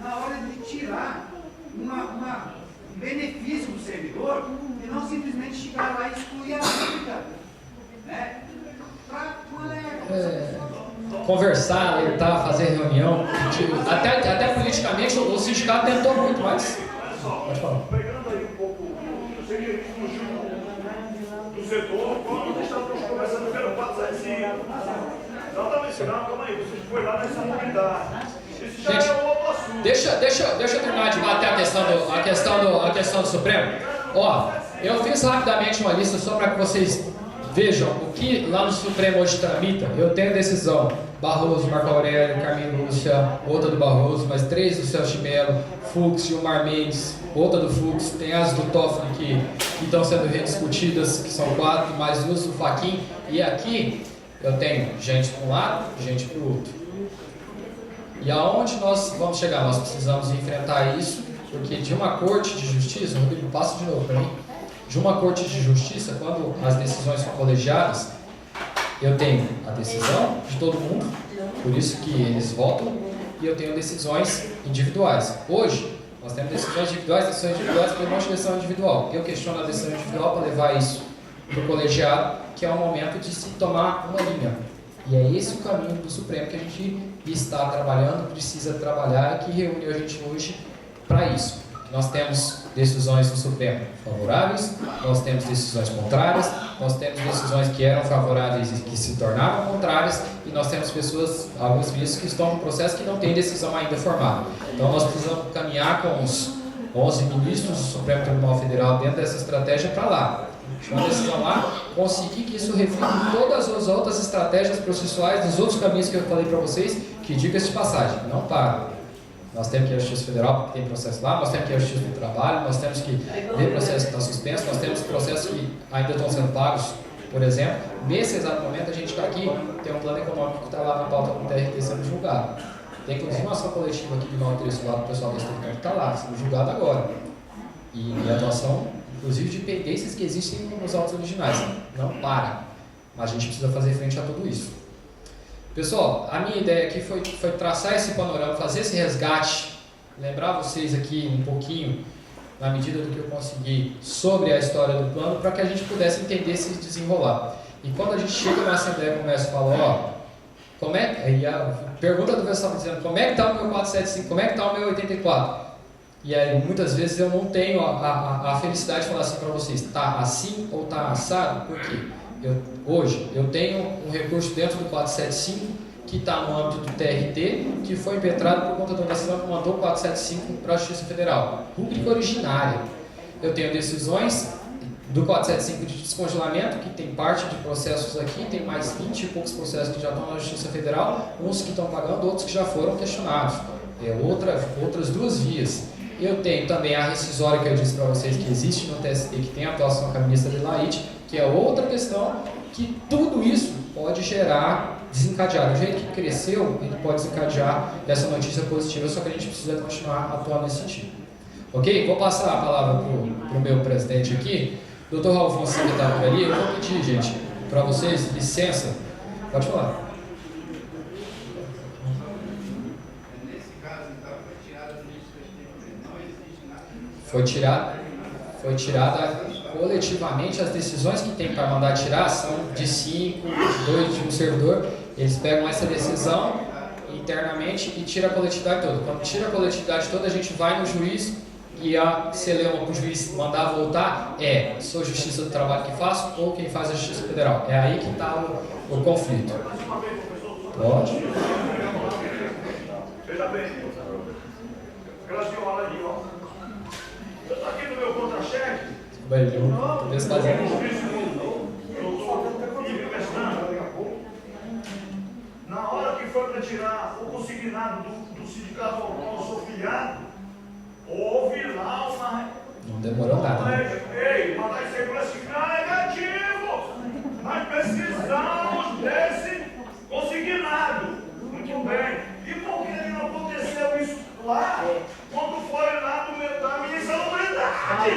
S5: na hora de tirar um benefício do servidor e não simplesmente chegar lá e excluir a vida. Né? Para um alerta.
S2: Conversar, alertar, fazer reunião, até politicamente o sindicato tentou muito, mas...
S4: Olha só,
S2: Pode falar.
S4: pegando aí um pouco, eu sei que ele fugiu do setor, quando nós estávamos conversando pelo 475. Exatamente, calma aí, você foi lá nessa mobilidade. Isso já
S2: Gente,
S4: é um outro assunto.
S2: Deixa eu terminar de bater a questão do Supremo. Ó, eu fiz rapidamente uma lista só para que vocês vejam o que lá no Supremo hoje tramita. Eu tenho decisão: Barroso, Marco Aurélio, Carminho Lúcia, outra do Barroso, mais 3 do Celso de Mello, Fux, Gilmar Mendes, outra do Fux, tem as do Toffoli que estão sendo rediscutidas, que são 4, mais 2 do Fachin, e aqui eu tenho gente para um lado, gente para o outro. E aonde nós vamos chegar? Nós precisamos enfrentar isso, porque de uma corte de justiça, Rodrigo, passa de novo para mim, de uma corte de justiça, quando as decisões são colegiadas, eu tenho a decisão de todo mundo, por isso que eles votam, e eu tenho decisões individuais. Hoje, nós temos decisões individuais pelo monte de decisão individual. Eu questiono a decisão individual para levar isso para o colegiado, que é o momento de se tomar uma linha. E é esse o caminho do Supremo que a gente está trabalhando, precisa trabalhar e que reúne a gente hoje para isso. Nós temos decisões do Supremo favoráveis, nós temos decisões contrárias, nós temos decisões que eram favoráveis e que se tornaram contrárias, e nós temos pessoas, alguns ministros que estão no processo que não têm decisão ainda formada. Então nós precisamos caminhar com os 11 ministros do Supremo Tribunal Federal dentro dessa estratégia para lá. Uma decisão lá, conseguir que isso reflita em todas as outras estratégias processuais dos outros caminhos que eu falei para vocês, que diga-se de passagem, não para. Nós temos que ir à Justiça Federal, porque tem processo lá, nós temos que ir à Justiça do Trabalho, nós temos que ver processos que estão suspensos, nós temos processos que ainda estão sendo pagos, por exemplo. Nesse exato momento, a gente está aqui, tem um plano econômico que está lá na pauta com o TRT sendo julgado. Tem inclusive uma ação coletiva aqui do Norte lá do pessoal da Estado que está lá, sendo julgado agora. E a atuação, inclusive, de pendências que existem nos autos originais. Não para. Mas a gente precisa fazer frente a tudo isso. Pessoal, a minha ideia aqui foi traçar esse panorama, fazer esse resgate, lembrar vocês aqui um pouquinho, na medida do que eu consegui, sobre a história do plano, para que a gente pudesse entender se desenrolar. E quando a gente chega na Assembleia e começa a falar, como é, e a pergunta do pessoal dizendo, como é que está o meu 475, como é que está o meu 84? E aí, muitas vezes eu não tenho a felicidade de falar assim para vocês, está assim ou está assado, por quê? Hoje, eu tenho um recurso dentro do 475 que está no âmbito do TRT, que foi impetrado por conta da decisão que mandou o 475 para a Justiça Federal, pública originária. Eu tenho decisões do 475 de descongelamento, que tem parte de processos aqui, tem mais 20 e poucos processos que já estão na Justiça Federal, uns que estão pagando, outros que já foram questionados. Outras duas vias. Eu tenho também a rescisória que eu disse para vocês que existe no TST, que tem a atuação com a ministra Adelaide, que é outra questão, que tudo isso pode gerar, desencadear. Do jeito que cresceu, ele pode desencadear essa notícia positiva, só que a gente precisa continuar atuando nesse sentido. Ok? Vou passar a palavra para o meu presidente aqui, Dr. Raul Fonseca está por ali. Eu vou pedir, gente, para vocês, licença, pode falar. Foi tirada coletivamente. As decisões que tem para mandar tirar são de 5, 2 de um servidor. Eles pegam essa decisão internamente e tira a coletividade toda. Quando tira a coletividade toda, a gente vai no juiz e a celeuma para o juiz mandar voltar sou Justiça do Trabalho que faço ou quem faz a Justiça Federal. É aí que está o conflito. Pode.
S4: Veja bem, Grazioli ali, ó. Aqui no meu contra-cheque,
S2: Talvez fazer.
S4: Na hora que foi para tirar o consignado do sindicato ao qual eu sou filiado, houve lá uma.
S2: Não demorou nada.
S4: Ei, mandar isso aí para assinar é negativo. Nós precisamos desse consignado. Muito bem. E por que não aconteceu isso lá, quando foi lá da minha insalubridade?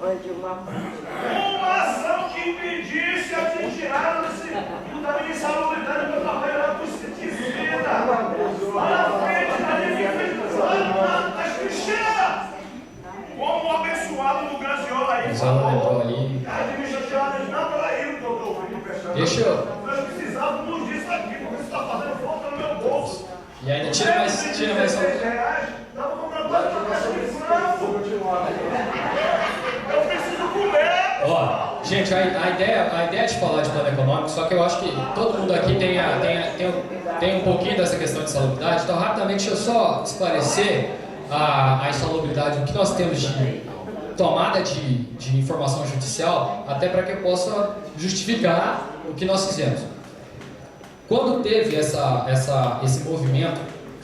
S4: Uma ação que impedisse a retirada da minha insalubridade para trabalhar lá com inseticida. Lá na frente da minha das trincheiras. Como um abençoado do Graziola aí. A administração não, peraí, doutor.
S2: Deixa eu.
S4: Nós precisávamos disso aqui, porque isso está fazendo falta no meu bolso.
S2: E ainda tira mais só.
S4: Dá para comprar quase uma caixa de frango. Eu preciso comer.
S2: Ó, gente, a ideia de falar de plano econômico, só que eu acho que todo mundo aqui tem um pouquinho dessa questão de insalubridade, então rapidamente deixa eu só esclarecer a insalubridade, o que nós temos de tomada de informação judicial, até para que eu possa justificar o que nós fizemos. Quando teve esse movimento,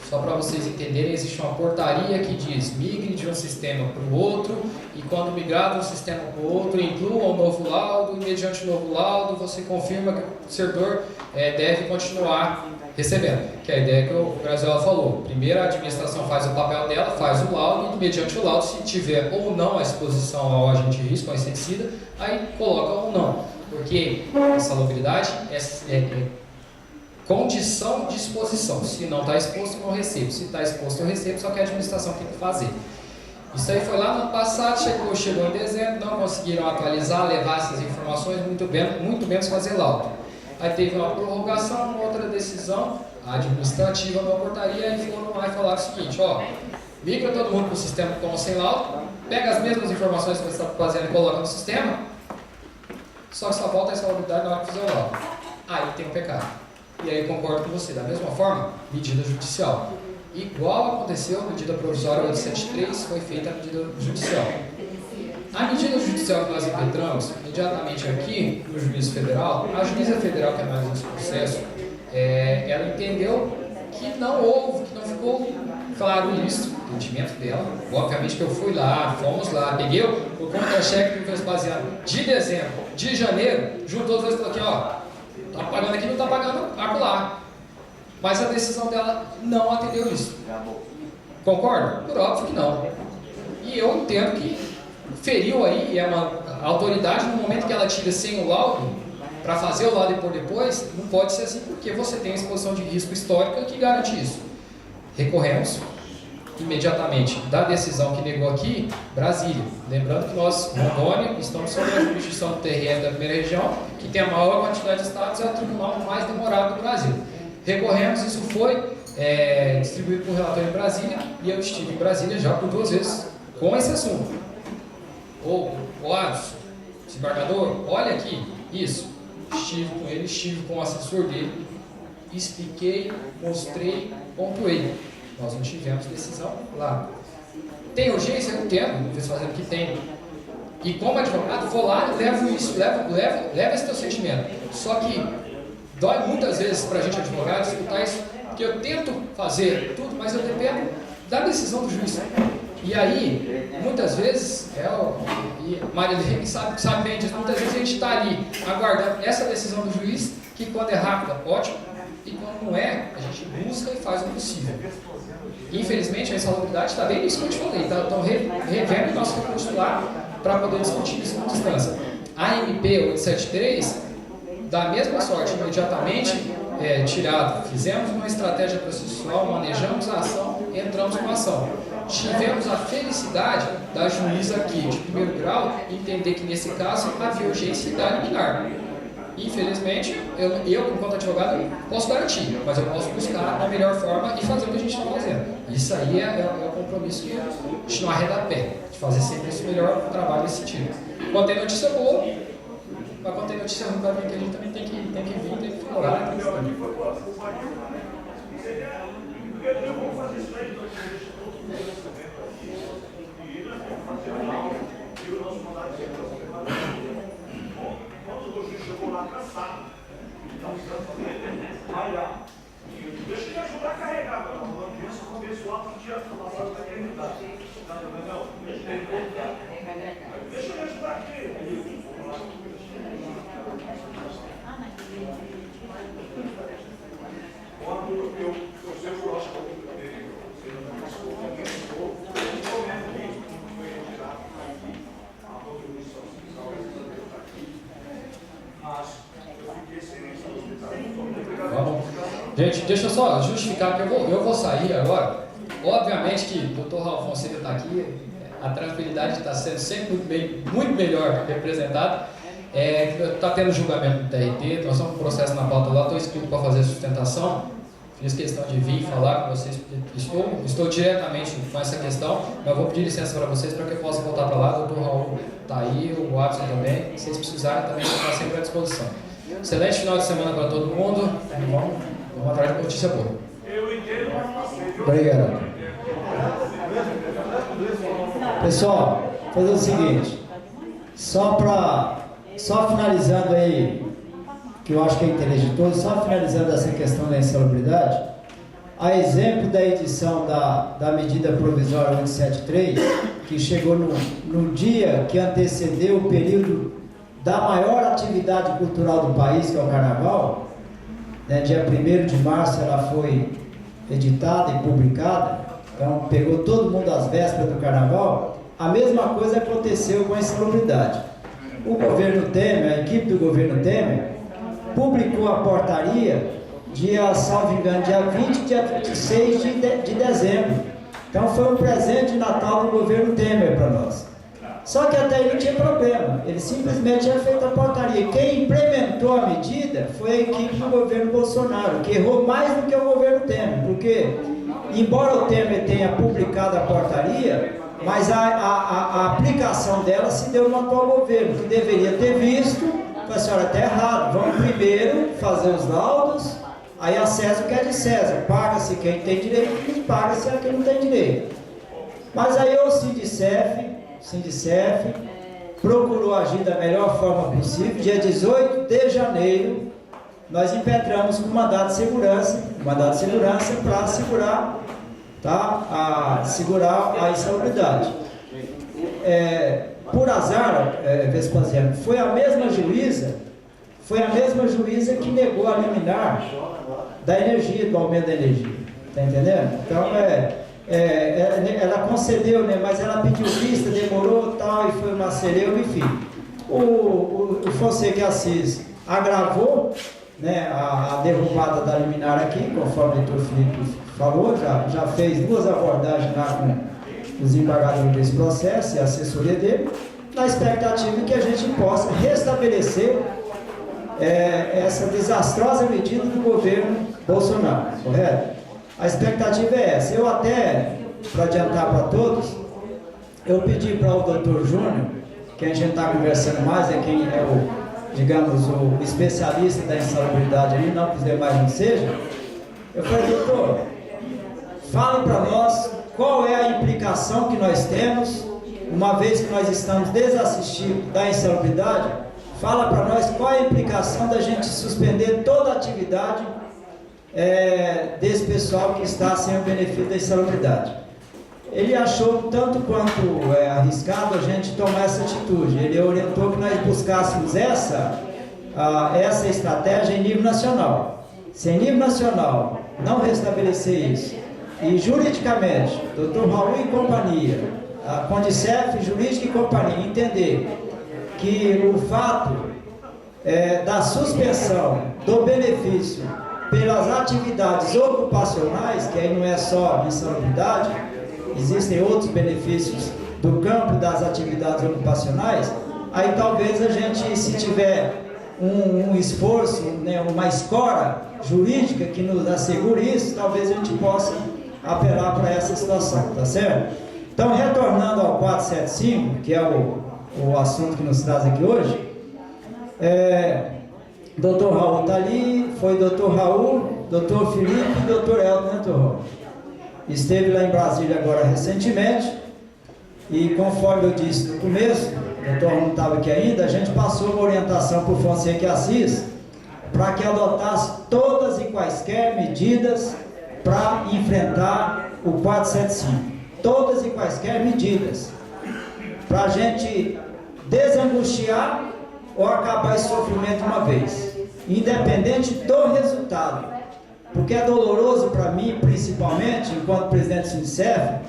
S2: só para vocês entenderem, existe uma portaria que diz: migre de um sistema para o outro, e quando migrar de um sistema para o outro, inclua um novo laudo, e mediante o novo laudo você confirma que o servidor deve continuar recebendo. Que é a ideia que o Graziola falou. Primeiro a administração faz o papel dela, faz o laudo, e mediante o laudo, se tiver ou não a exposição ao agente de risco, ao inseticida, aí coloca ou não. Porque a insalubridade é condição de exposição. Se não está exposto, eu não recebo. Se está exposto, eu recebo, só que a administração tem que fazer. Isso aí foi lá no ano passado, chegou em dezembro, não conseguiram atualizar, levar essas informações, muito menos fazer laudo. Aí teve uma prorrogação, uma outra decisão administrativa, uma portaria, e foram lá e falaram o seguinte: ó, migra todo mundo para o sistema com sem laudo, pega as mesmas informações que você está fazendo e coloca no sistema, só que só falta a insalubridade na hora que fizer o laudo. Aí tem um pecado. E aí eu concordo com você. Da mesma forma, medida judicial. Igual aconteceu, a medida provisória 873 foi feita a medida judicial. A medida judicial que nós impetramos, imediatamente aqui no juízo federal, a juíza federal que analisa esse processo, ela entendeu que não houve, que não ficou claro isso, o entendimento dela. Obviamente que eu fui lá, fomos lá, peguei o contra-cheque que foi baseado de dezembro, de janeiro, juntou os dois e falou aqui, ó, está pagando aqui, não está pagando acolá. Mas a decisão dela não atendeu isso. Concorda? Por óbvio que não. E eu entendo que feriu aí, é uma autoridade, no momento que ela tira sem o laudo, para fazer o laudo e pôr depois, não pode ser assim, porque você tem a exposição de risco histórica que garante isso. Recorremos imediatamente da decisão que negou aqui, Brasília. Lembrando que nós, Rondônia, estamos sob a jurisdição do TRF da primeira região, que tem a maior quantidade de estados, é o tribunal mais demorado do Brasil. Recorremos, isso foi distribuído por relatório em Brasília, e eu estive em Brasília já por 2 vezes com esse assunto. O Adson, desembargador, olha aqui, isso. Estive com ele, estive com o assessor dele, expliquei, mostrei, pontuei. Nós não tivemos decisão lá. Tem urgência? Eu entendo, fazendo que tem. E como advogado, vou lá e levo isso, leva esse teu sentimento. Só que dói muitas vezes para a gente advogado escutar isso, porque eu tento fazer tudo, mas eu dependo da decisão do juiz. E aí, muitas vezes, e Marilene sabe bem disso, muitas vezes a gente está ali aguardando essa decisão do juiz, que quando é rápida, ótimo, e quando não é, a gente busca e faz o possível. Infelizmente, a insalubridade está bem nisso que eu te falei, estão revendo o nosso recurso lá para poder discutir isso com distância. A MP 873, da mesma sorte, imediatamente tirado, fizemos uma estratégia processual, manejamos a ação, entramos com a ação. Tivemos a felicidade da juíza aqui de primeiro grau entender que nesse caso havia urgência e da liminar. Infelizmente, eu enquanto advogado posso garantir, mas eu posso buscar da melhor forma e fazer o que a gente está fazendo. Isso aí é o compromisso que a gente não arreda pé, de fazer sempre esse melhor trabalho nesse sentido. Quando tem notícia boa, mas quando tem notícia ruim, a gente também tem que vir, tem que explorar.
S4: Eu vou fazer isso aí, e nós vamos fazer o nosso mandato de doutor Júlio chegou lá cansado. Então, malhar. Deixa ele ajudar a carregar, meu irmão. Isso começou lá no dia passado da eternidade. Não, deixa ele ajudar aqui. Quando eu sempre gosto de
S2: Gente, deixa eu só justificar que eu vou sair agora. Obviamente que o Dr. Raul Fonseca está aqui, a tranquilidade está sendo sempre muito melhor representada. Está tendo julgamento do TRT, nós estamos com processo na pauta lá, estou inscrito para fazer sustentação. Fiz questão de vir falar com vocês, porque estou diretamente com essa questão, mas eu vou pedir licença para vocês para que eu possa voltar para lá. O Dr. Raul está aí, o Watson também. Se vocês precisarem, também vou estar sempre à disposição. Excelente final de semana para todo mundo. Vamos atrás de notícia boa.
S1: Obrigado. Pessoal, vou fazer o seguinte, só finalizando aí, que eu acho que é interesse de todos, só finalizando essa questão da insalubridade, a exemplo da edição da medida provisória 873, que chegou no dia que antecedeu o período da maior atividade cultural do país, que é o Carnaval, né, dia 1º de março ela foi editada e publicada, então pegou todo mundo às vésperas do Carnaval. A mesma coisa aconteceu com a insalubridade. O governo Temer, a equipe do governo Temer, publicou a portaria salvo engano, dia 20 e dia 26 de dezembro. Então foi um presente de Natal do governo Temer para nós. Só que até aí não tinha problema, ele simplesmente tinha feito a portaria. Quem implementou a medida foi a equipe do governo Bolsonaro, que errou mais do que o governo Temer, porque embora o Temer tenha publicado a portaria, mas a aplicação dela se deu no atual governo, que deveria ter visto, a senhora está errado, vamos primeiro fazer os laudos, aí a César o que é de César, paga-se quem tem direito e paga-se a quem não tem direito. Mas aí o Sindicef procurou agir da melhor forma possível. Dia 18 de janeiro, nós impetramos com mandado de segurança para segurar, tá, segurar a insalubridade. Por azar, Vespasiano, foi a mesma juíza que negou a liminar da energia, do aumento da energia. Está entendendo? Então, ela concedeu, né, mas ela pediu vista, demorou tal, e foi uma celeuma, enfim. O Fonseca Assis agravou, né, a derrubada da liminar aqui, conforme o doutor Felipe falou, já fez 2 abordagens lá com os embargadores desse processo e a assessoria dele, na expectativa de que a gente possa restabelecer essa desastrosa medida do governo Bolsonaro, correto? A expectativa é essa. Eu até, para adiantar para todos, eu pedi para o doutor Júnior, que a gente está conversando mais, é quem é o especialista da insalubridade ali, não que os demais não sejam. Eu falei, doutor, fale para nós qual é a implicação que nós temos, uma vez que nós estamos desassistidos da insalubridade, fala para nós qual é a implicação da gente suspender toda a atividade desse pessoal que está sem o benefício da insalubridade. Ele achou tanto quanto arriscado a gente tomar essa atitude. Ele orientou que nós buscássemos essa estratégia em nível nacional. Se em nível nacional não restabelecer isso, e juridicamente, Dr. Raul e companhia, a Condicef, jurídica e companhia, entender que o fato da suspensão do benefício pelas atividades ocupacionais, que aí não é só insalubridade, existem outros benefícios do campo das atividades ocupacionais, aí talvez a gente, se tiver um esforço, né, uma escora jurídica que nos assegure isso, talvez a gente possa apelar para essa situação, tá certo? Então, retornando ao 475, que é o assunto que nos traz aqui hoje, Dr. Raul está ali, foi Dr. Raul, Dr. Felipe e Dr. Elton, né, Dr. Raul? Esteve lá em Brasília agora recentemente, e conforme eu disse no começo, doutor não estava aqui ainda, a gente passou uma orientação para o Fonseca Assis para que adotasse todas e quaisquer medidas para enfrentar o 475. Todas e quaisquer medidas para a gente desangustiar ou acabar esse sofrimento uma vez, independente do resultado, porque é doloroso para mim, principalmente, enquanto presidente do Sindicef,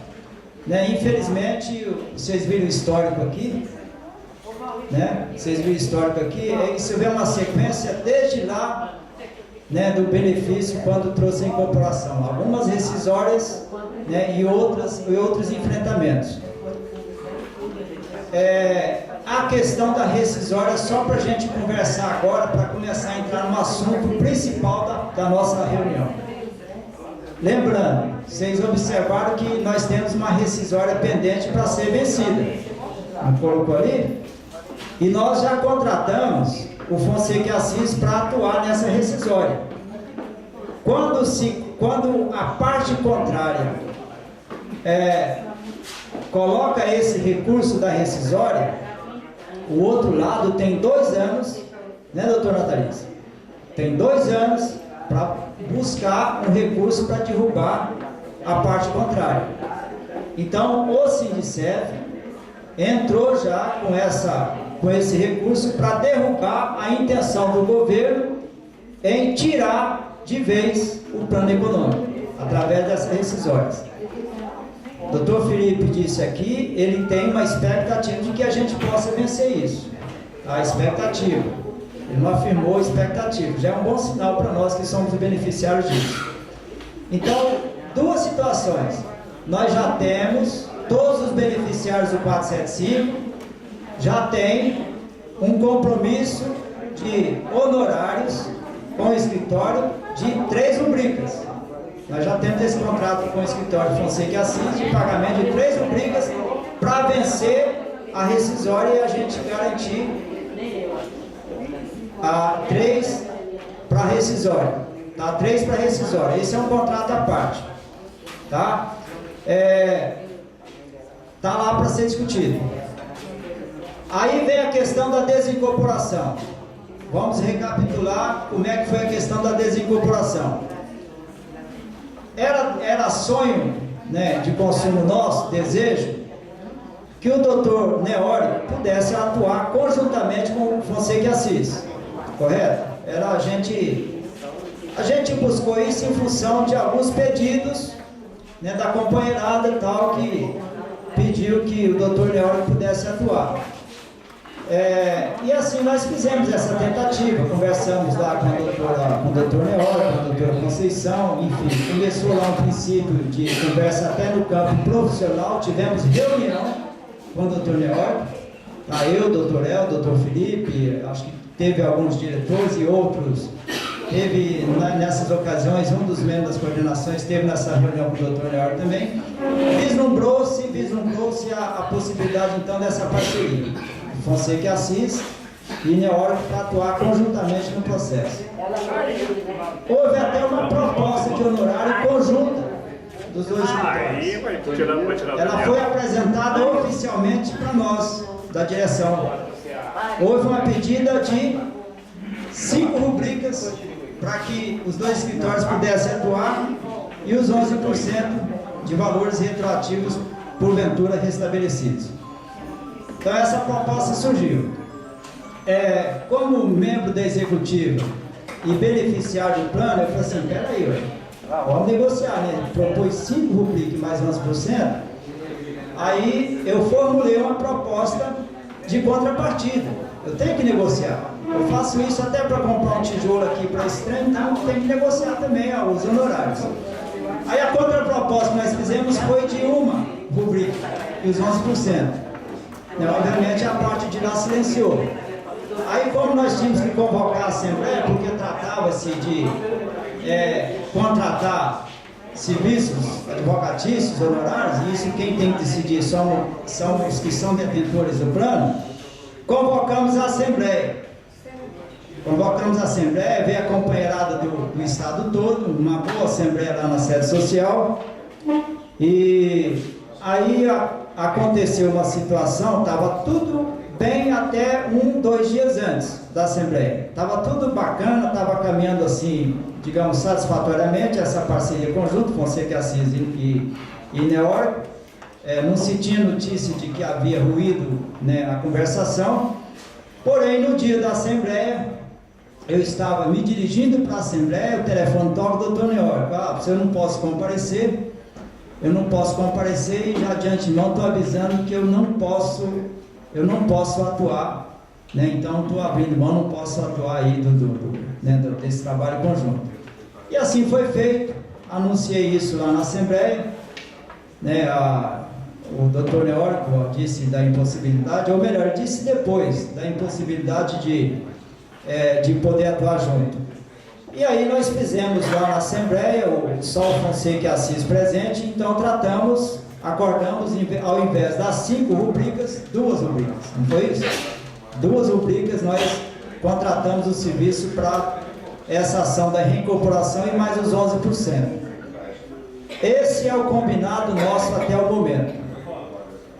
S1: né? Infelizmente, vocês viram o histórico aqui, né? Vocês viram o histórico aqui, e você vê uma sequência desde lá, né, do benefício quando trouxe a incorporação, algumas rescisórias, né, e outros enfrentamentos. A questão da rescisória, só para a gente conversar agora, para começar a entrar no assunto principal da nossa reunião. Lembrando, vocês observaram que nós temos uma rescisória pendente para ser vencida. Não colocou ali? E nós já contratamos o Fonseca Assis para atuar nessa rescisória. Quando a parte contrária coloca esse recurso da rescisória, o outro lado tem 2 anos, né, doutor Natalice? Tem 2 anos para buscar um recurso para derrubar a parte contrária. Então, o Sindicef entrou já com esse recurso para derrubar a intenção do governo em tirar de vez o plano econômico, através dessas rescisórias. O doutor Felipe disse aqui, ele tem uma expectativa de que a gente possa vencer isso. A expectativa. Ele não afirmou expectativa. Já é um bom sinal para nós que somos os beneficiários disso. Então, 2 situações. Nós já temos todos os beneficiários do 475, já tem um compromisso de honorários com o escritório de 3 rubricas. Nós já temos esse contrato com o escritório Fonseca Assis de pagamento de 3 rubricas para vencer a rescisória e a gente garantir a 3 para rescisória. Tá? 3 para rescisória. Esse é um contrato à parte. Tá? Tá lá para ser discutido. Aí vem a questão da desincorporação. Vamos recapitular como é que foi a questão da desincorporação. Era sonho, né, de consumo nosso, desejo, que o doutor Neório pudesse atuar conjuntamente com o Fonseca Assis, correto? A gente buscou isso em função de alguns pedidos, né, da companheirada e tal, que pediu que o doutor Neório pudesse atuar. E assim nós fizemos essa tentativa, conversamos lá com o doutor Neório, com a doutora Conceição, enfim, começou lá um princípio de conversa até no campo profissional, tivemos reunião com o doutor Neório, eu, o doutor El, o doutor Felipe, acho que teve alguns diretores e outros, teve nessas ocasiões, um dos membros das coordenações esteve nessa reunião com o doutor Neório também, vislumbrou-se a possibilidade então dessa parceria. Fonseca Assis e Neório para atuar conjuntamente no processo. Houve até uma proposta de honorário conjunta dos 2 escritórios. Ela foi apresentada oficialmente para nós, da direção. Houve uma pedida de 5 rubricas para que os 2 escritórios pudessem atuar e os 11% de valores retroativos porventura restabelecidos. Então essa proposta surgiu. Como membro da executiva e beneficiário do plano, eu falei assim, peraí, vamos negociar, né? Propôs 5 rubricas mais 11%. Aí eu formulei uma proposta de contrapartida. Eu tenho que negociar. Eu faço isso até para comprar um tijolo aqui para esse trem, então tem que negociar também os honorários. Aí a contraproposta que nós fizemos foi de uma rubrica e os 11%. Obviamente a parte de lá silenciou. Aí como nós tínhamos que convocar a Assembleia, porque tratava-se de contratar serviços advocatícios, honorários, e isso quem tem que decidir são os que são detentores do plano, convocamos a Assembleia. Veio a companheirada do Estado todo, uma boa Assembleia lá na sede social, e aí aconteceu uma situação, estava tudo bem até 2 dias antes da Assembleia. Estava tudo bacana, estava caminhando assim, digamos, satisfatoriamente, essa parceria conjunta, Fonseca e Assis e NEORC. Não se tinha notícia de que havia ruído, né, a conversação. Porém, no dia da Assembleia, eu estava me dirigindo para a Assembleia, o telefone toca, doutor NEORC, eu não posso comparecer, e já de antemão estou avisando que eu não posso atuar, né? Então estou abrindo mão, não posso atuar aí desse trabalho conjunto. E assim foi feito, anunciei isso lá na Assembleia, né? O doutor NEORC disse da impossibilidade, ou melhor, disse depois da impossibilidade de poder atuar junto. E aí nós fizemos lá na Assembleia, só o Fonseca e Assis presente, então acordamos, ao invés das 5 rubricas, 2 rubricas, não foi isso? 2 rubricas, nós contratamos o serviço para essa ação da reincorporação e mais os 11%. Esse é o combinado nosso até o momento,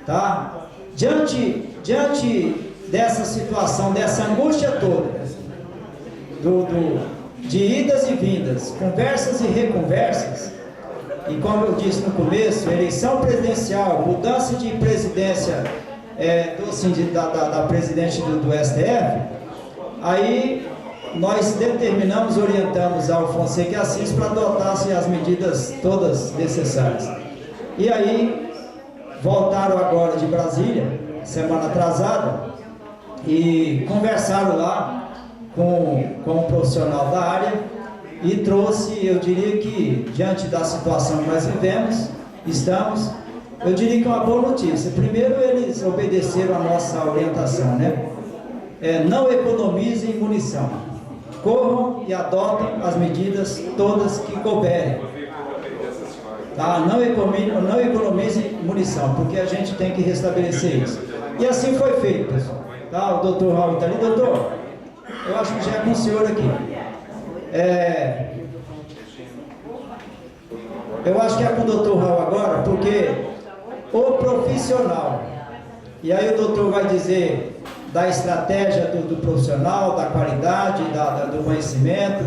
S1: tá? Diante dessa situação, dessa angústia toda, de idas e vindas, conversas e reconversas, e como eu disse no começo, eleição presidencial, mudança de presidência da presidente do STF, aí nós determinamos, orientamos ao Fonseca e Assis para adotassem as medidas todas necessárias. E aí voltaram agora de Brasília, semana atrasada, e conversaram lá com um profissional da área e trouxe, eu diria que, diante da situação que nós estamos, eu diria que é uma boa notícia. Primeiro, eles obedeceram a nossa orientação, né? Não economizem munição, corram e adotem as medidas todas que couberem. Tá? Não economizem munição, porque a gente tem que restabelecer isso. E assim foi feito, pessoal. Tá? O doutor Raul está ali. Doutor, eu acho que já é com o senhor aqui. Eu acho que é com o doutor Raul agora, porque o profissional, e aí o doutor vai dizer da estratégia do profissional, da qualidade, do conhecimento,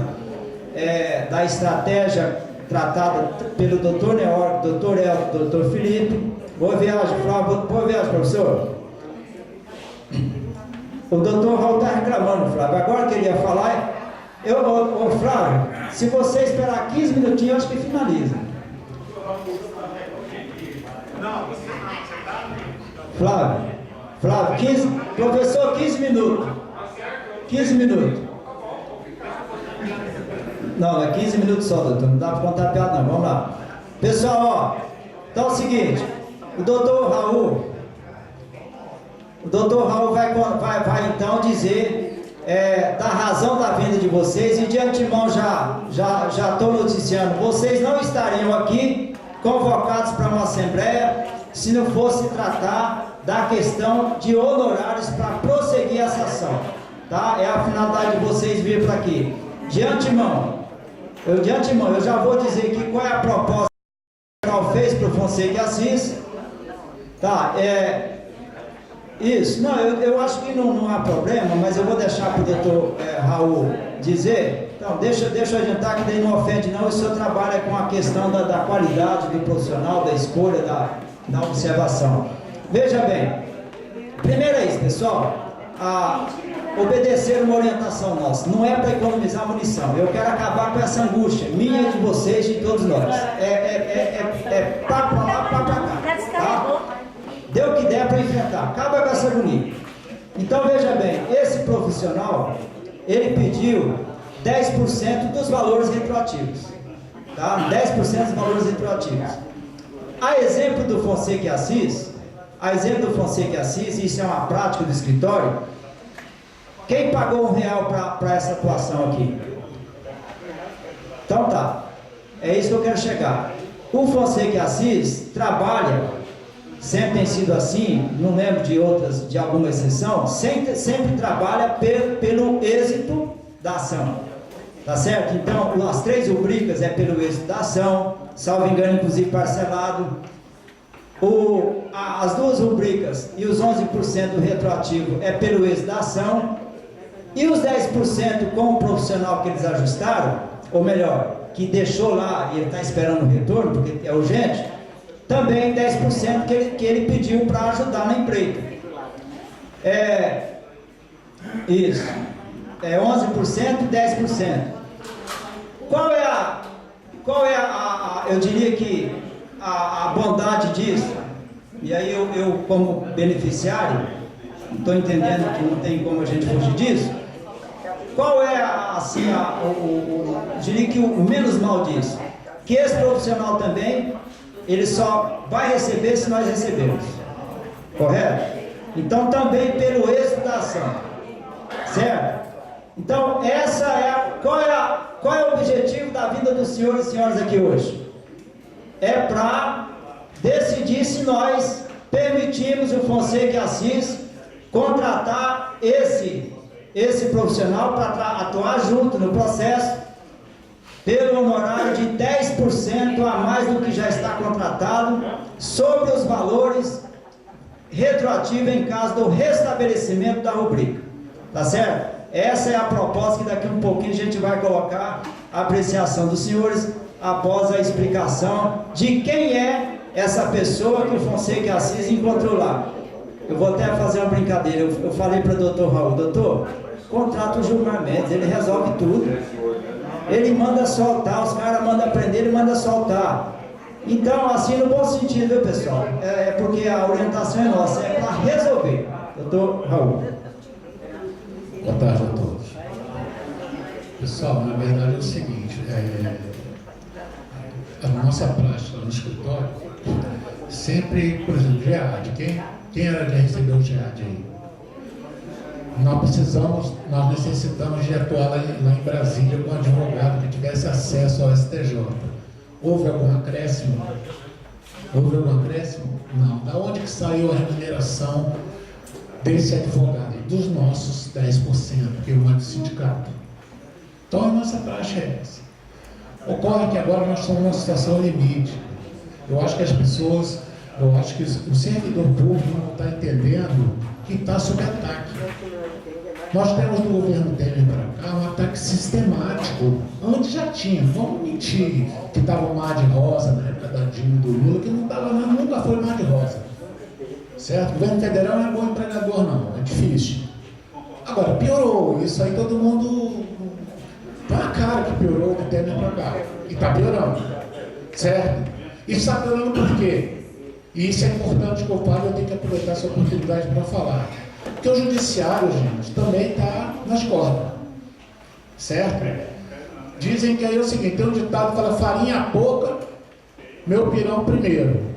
S1: da estratégia tratada pelo doutor NEORC, doutor Elton, doutor Felipe. Boa viagem, Flávio. Boa viagem, professor. O doutor Raul está reclamando, Flávio. Agora que ele ia falar, Flávio, se você esperar 15 minutinhos, eu acho que finaliza. Flávio, 15, professor, 15 minutos. 15 minutos. Não, é 15 minutos só, doutor. Não dá para contar piada, não. Vamos lá. Pessoal, então é o seguinte: o doutor Raul vai então dizer da razão da vinda de vocês, e de antemão já estou noticiando, vocês não estariam aqui convocados para uma assembleia se não fosse tratar da questão de honorários para prosseguir essa ação, tá? É a finalidade de vocês vir para aqui. De antemão, eu já vou dizer aqui qual é a proposta que o fez para o Fonseca e Assis, tá? Isso, não, eu acho que não há problema, mas eu vou deixar para o doutor Raul dizer. Então, deixa eu adiantar que daí não ofende não, o senhor trabalha com a questão da qualidade do profissional, da escolha, da observação. Veja bem, primeiro é isso, pessoal, obedecer uma orientação nossa, não é para economizar munição, eu quero acabar com essa angústia, minha, de vocês, de todos nós, pá para lá, pá para cá, tá? Deu o que der para enfrentar, acaba com essa agonia. Então veja bem, esse profissional, ele pediu 10% dos valores retroativos, tá? 10% dos valores retroativos. A exemplo do Fonseca e Assis, isso é uma prática do escritório. Quem pagou R$1 para essa atuação aqui? Então tá, é isso que eu quero chegar. O Fonseca e Assis trabalha, sempre tem sido assim, não lembro de alguma exceção, sempre trabalha pelo êxito da ação, tá certo? Então, as 3 rubricas é pelo êxito da ação, salvo engano, inclusive parcelado. as duas rubricas e os 11% do retroativo é pelo êxito da ação, e os 10% com o profissional que eles ajustaram, ou melhor, que deixou lá e ele está esperando o retorno, porque é urgente, também 10% que ele pediu para ajudar na empreita. Isso. 11% e 10%. Qual é eu diria que a bondade disso? E aí eu como beneficiário, estou entendendo que não tem como a gente fugir disso. Qual é eu diria que o menos mal disso? Que esse profissional também, ele só vai receber se nós recebermos. Correto? Então também pelo êxito da ação. Certo? Então qual é o objetivo da vida dos senhores e senhoras aqui hoje? É para decidir se nós permitimos o Fonseca e Assis contratar esse profissional para atuar junto no processo pelo honorário de 10% a mais do que já está contratado sobre os valores retroativos em caso do restabelecimento da rubrica. Tá certo? Essa é a proposta que daqui um pouquinho a gente vai colocar a apreciação dos senhores após a explicação de quem é essa pessoa que o Fonseca e Assis encontrou lá. Eu vou até fazer uma brincadeira. Eu falei para o doutor Raul: doutor, contrata o Gilmar Mendes, ele resolve tudo. Ele manda soltar, os caras mandam prender, ele manda soltar. Então, assim, no bom sentido, viu, pessoal? É porque a orientação é nossa, é para resolver. Doutor Raul.
S6: Boa tarde a todos. Pessoal, na verdade é o seguinte, a nossa prática no escritório, sempre, por exemplo, GEAD, quem era que recebeu o GEAD aí? Nós necessitamos de atuar lá em Brasília com um advogado que tivesse acesso ao STJ. Houve algum acréscimo? Não. Da onde que saiu a remuneração desse advogado? Dos nossos 10%, que é o sindicato. Então a nossa taxa é essa. Ocorre que agora nós estamos numa situação limite. Eu acho que o servidor público não está entendendo que está sob ataque. Nós temos do governo Temer para cá um ataque sistemático. Antes já tinha, vamos mentir que estava o mar de rosa na época da Dilma e do Lula, que não estava lá, nunca foi mar de rosa. Certo? O governo federal não é bom empregador, não, é difícil. Agora, piorou, isso aí todo mundo tá na cara que piorou do Temer para cá. E está piorando, certo? Isso está piorando por quê? E isso é importante que eu fale, eu tenho que aproveitar essa oportunidade para falar. Porque o judiciário, gente, também está nas cordas, certo? Dizem que aí é o seguinte, tem um ditado que fala: farinha pouca, meu pirão primeiro.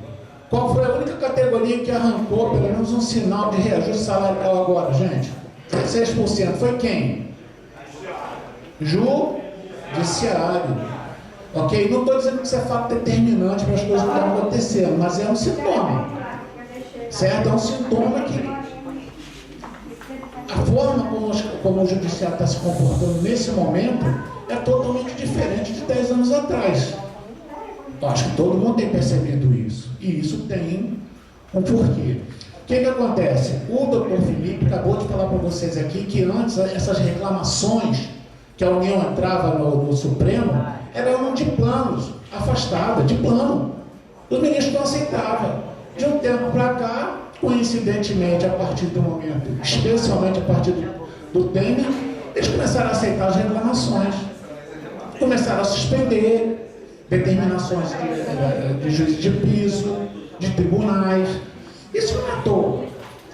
S6: Qual foi a única categoria que arrancou pelo menos um sinal de reajuste salarial agora, gente? 6%. Foi quem? Judiciário. Ok? Não estou dizendo que isso é fato determinante para as coisas que estão acontecendo, mas é um sintoma. Certo? É um sintoma que a forma como o judiciário está se comportando nesse momento é totalmente diferente de 10 anos atrás. Eu acho que todo mundo tem percebido isso. E isso tem um porquê. O que acontece? O doutor Felipe acabou de falar para vocês aqui que antes essas reclamações que a União entrava no Supremo eram de planos, afastada, de plano. Os ministros não aceitavam. De um tempo para cá, coincidentemente, a partir do momento, especialmente a partir do Temer, eles começaram a aceitar as reclamações. Começaram a suspender determinações de juízes de piso, de tribunais. Isso matou.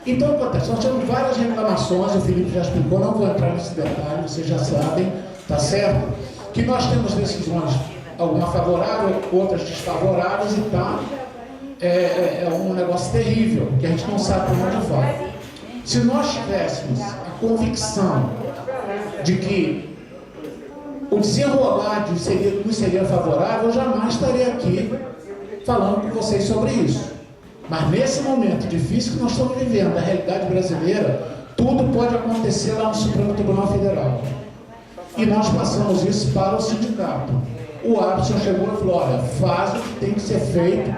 S6: Então, acontece, nós temos várias reclamações, o Felipe já explicou, não vou entrar nesse detalhe, vocês já sabem, tá certo? Que nós temos decisões, algumas favoráveis, outras desfavoráveis e tá. É um negócio terrível, que a gente não sabe para onde vai. Se nós tivéssemos a convicção de que o desenrolar nos seria favorável, eu jamais estaria aqui falando com vocês sobre isso. Mas nesse momento difícil que nós estamos vivendo, a realidade brasileira, tudo pode acontecer lá no Supremo Tribunal Federal. E nós passamos isso para o sindicato. O Abson chegou e falou: olha, faz o que tem que ser feito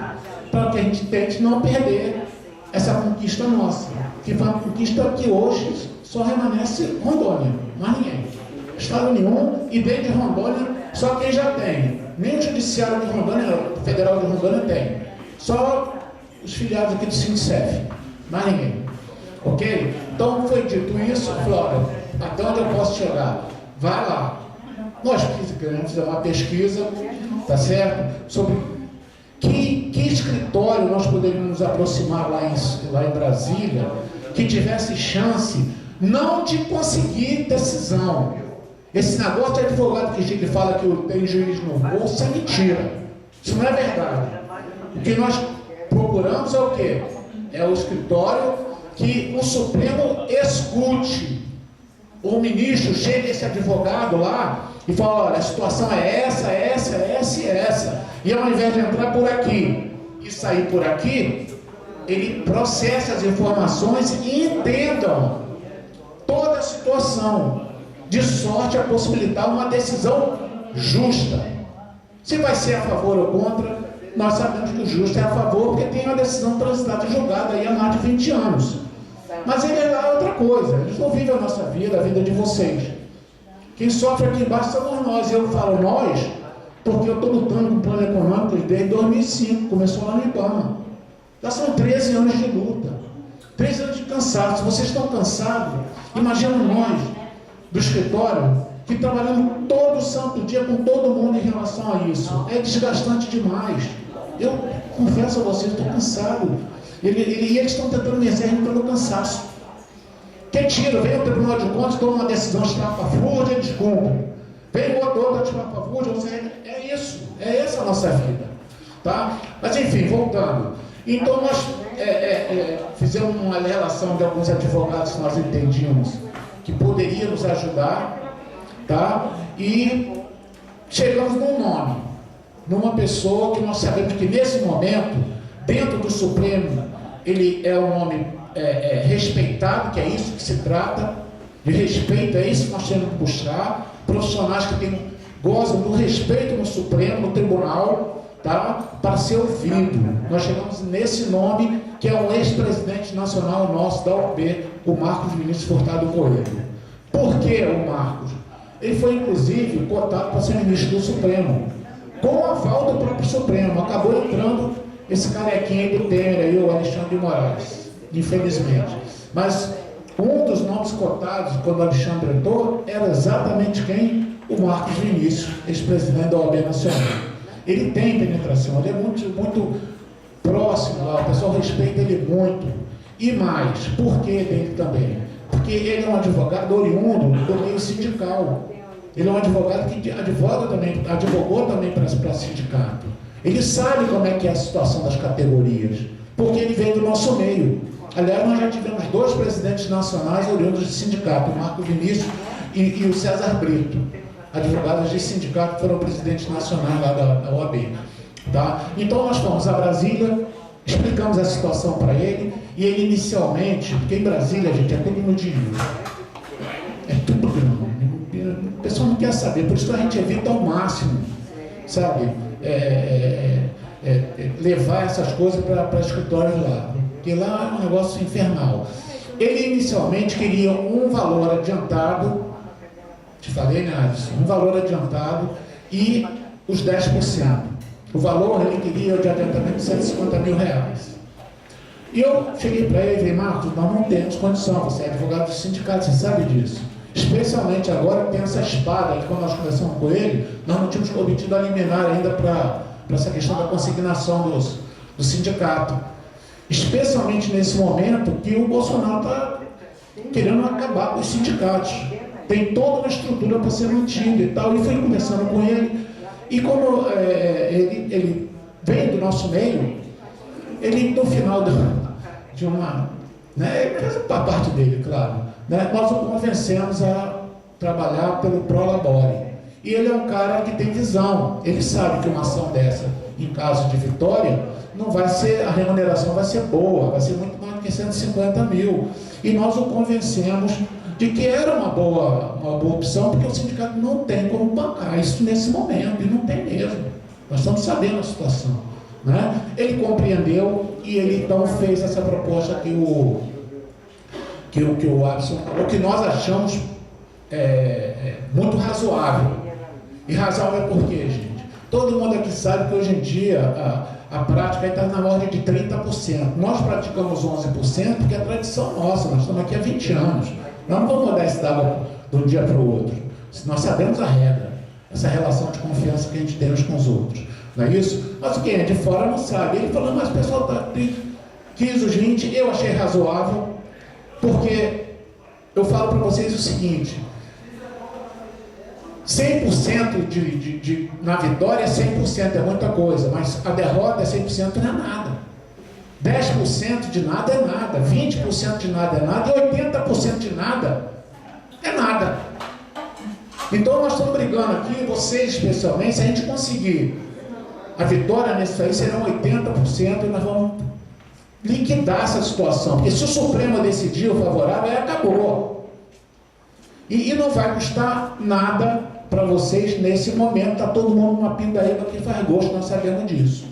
S6: para que a gente tente não perder essa conquista nossa, que foi uma conquista que hoje só remanesce Rondônia, mais ninguém. Estado nenhum, e dentro de Rondônia, só quem já tem. Nem o judiciário de Rondônia, federal de Rondônia tem. Só os filiados aqui do Sindicef, mais ninguém. Ok? Então foi dito isso, Flora, até onde eu posso chegar? Vai lá. Nós queremos fazer uma pesquisa, tá certo? Sobre que escritório nós poderíamos nos aproximar lá em Brasília, que tivesse chance não de conseguir decisão. Esse negócio de advogado que fala que tem juiz no bolso, isso é mentira. Isso não é verdade. O que nós procuramos é o quê? É o escritório que o Supremo escute. O ministro chega esse advogado lá e fala, olha, a situação é essa, essa, essa e essa. E ao invés de entrar por aqui e sair por aqui, ele processa as informações e entenda toda a situação, de sorte a possibilitar uma decisão justa. Se vai ser a favor ou contra, nós sabemos que o justo é a favor, porque tem uma decisão transitada e julgada aí há mais de 20 anos. Mas ele é lá outra coisa, eles não vivem a nossa vida, a vida de vocês. Quem sofre aqui embaixo somos nós. Eu falo nós, porque eu estou lutando com o plano econômico desde 2005, começou lá no IBAMA. Já são 13 anos de luta, 13 anos de cansaço. Se vocês estão cansados, imagina nós, do escritório, que trabalhamos todo santo dia com todo mundo em relação a isso. É desgastante demais. Eu confesso a vocês, estou cansado. E eles estão tentando me exercer pelo cansaço. Que tira, vem o Tribunal de Contas, toma uma decisão estapafúrdia, eles cumprem. Vem o outro estapafúrdia, é isso, é essa a nossa vida. Tá? Mas enfim, voltando. Então nós fizemos uma relação de alguns advogados que nós entendíamos que poderiam nos ajudar, tá? E chegamos num nome, numa pessoa que nós sabemos que nesse momento, dentro do Supremo, ele é um nome respeitado, que é isso que se trata, de respeito, é isso que nós temos que buscar, profissionais que gozam do respeito no Supremo, no Tribunal, tá? Para ser ouvido. Nós chegamos nesse nome, que é um ex-presidente nacional nosso da OAB, o Marcos Vinícius Furtado Coelho. Por que o Marcos? Ele foi, inclusive, cotado para ser ministro do Supremo, com o aval do próprio Supremo. Acabou entrando esse carequinha aí do Temer, aí, o Alexandre de Moraes, infelizmente. Mas um dos nomes cotados, quando o Alexandre entrou, era exatamente quem? O Marcos Vinícius, ex-presidente da OAB Nacional. Ele tem penetração, ele é muito próximo lá, o pessoal respeita ele muito. E mais, por que dele também? Porque ele é um advogado oriundo do meio sindical. Ele é um advogado que advogou também para sindicato. Ele sabe como é que é a situação das categorias, porque ele vem do nosso meio. Aliás, nós já tivemos 2 presidentes nacionais oriundos de sindicato, o Marco Vinícius e o César Brito, advogados de sindicato que foram presidentes nacionais lá da OAB. Tá? Então nós fomos a Brasília, explicamos a situação para ele, e ele inicialmente, porque em Brasília, gente, é tudo no dinheiro. É tudo grande. O pessoal não quer saber, por isso que a gente evita ao máximo, sabe? Levar essas coisas para escritórios lá, porque lá é um negócio infernal. Ele inicialmente queria um valor adiantado, te falei, né, Alisson? Um valor adiantado e os 10%. O valor ele queria de adiantamento de R$150 mil. E eu cheguei para ele e falei, Marcos, nós não temos condição, você é advogado do sindicato, você sabe disso. Especialmente agora que tem essa espada, que quando nós conversamos com ele, nós não tínhamos obtido a liminar ainda para essa questão da consignação do sindicato. Especialmente nesse momento que o Bolsonaro está querendo acabar com os sindicatos. Tem toda uma estrutura para ser mantida e tal. E fui conversando com ele. E como ele vem do nosso meio, ele no final de uma... Né, a parte dele, claro. Né, nós o convencemos a trabalhar pelo Prolabore. E ele é um cara que tem visão. Ele sabe que uma ação dessa, em caso de vitória, não vai ser, a remuneração vai ser boa, vai ser muito mais do que 150 mil. E nós o convencemos de que era uma boa opção, porque o sindicato não tem como bancar isso nesse momento, e não tem mesmo. Nós estamos sabendo a situação. né? Ele compreendeu e ele então fez essa proposta que o Watson falou, que nós achamos muito razoável. E razoável por quê, gente? Todo mundo aqui sabe que hoje em dia a prática está na ordem de 30%. Nós praticamos 11% porque é tradição nossa, nós estamos aqui há 20 anos. Nós não vamos mudar esse dado de um dia para o outro. Nós sabemos a regra, essa relação de confiança que a gente tem uns com os outros. Não é isso? Mas quem é de fora não sabe. Ele falou, mas o pessoal quis o gente, eu achei razoável, porque eu falo para vocês o seguinte: 100% na vitória é 100%, é muita coisa, mas a derrota é 100% não é nada. 10% de nada é nada, 20% de nada é nada, e 80% de nada é nada. Então nós estamos brigando aqui, vocês especialmente, se a gente conseguir a vitória nisso aí, serão 80%, e nós vamos liquidar essa situação, porque se o Supremo decidir o favorável, aí acabou. E não vai custar nada para vocês nesse momento. Está todo mundo numa pindaíba que faz gosto, nós sabemos disso.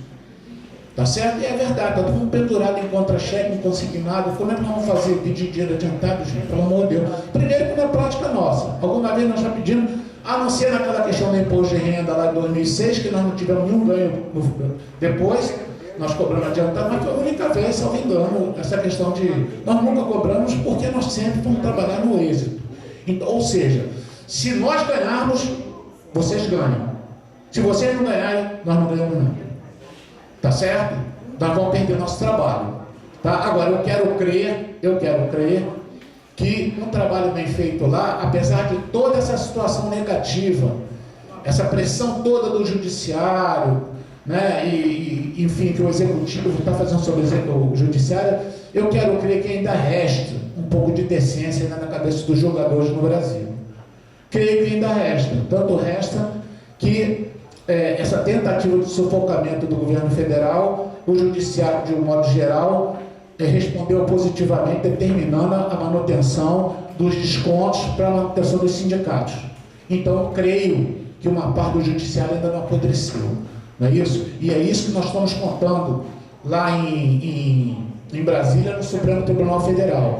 S6: Tá certo? E é verdade, está todo mundo pendurado em contra-cheque, em consignado. Como é que nós vamos fazer pedir dinheiro adiantado, gente? Pelo amor de Deus. Primeiro que não é prática nossa. Alguma vez nós já pedimos, a não ser naquela questão do imposto de renda lá de 2006, que nós não tivemos nenhum ganho depois. Nós cobramos adiantado, mas foi a única vez, salvo engano, essa questão de... Nós nunca cobramos porque nós sempre vamos trabalhar no êxito. Então, ou seja, se nós ganharmos, vocês ganham. Se vocês não ganharem, nós não ganhamos nada. Tá certo? Nós vamos perder nosso trabalho. Tá? Agora, eu quero crer que um trabalho bem feito lá, apesar de toda essa situação negativa, essa pressão toda do judiciário, né, e enfim, que o executivo está fazendo sobre o judiciário, eu quero crer que ainda resta um pouco de decência na cabeça dos jogadores no Brasil. Creio que ainda resta. Tanto resta que essa tentativa de sufocamento do governo federal, o judiciário, de um modo geral, respondeu positivamente, determinando a manutenção dos descontos para a manutenção dos sindicatos. Então, creio que uma parte do judiciário ainda não apodreceu. Não é isso? E é isso que nós estamos contando lá em Brasília, no Supremo Tribunal Federal.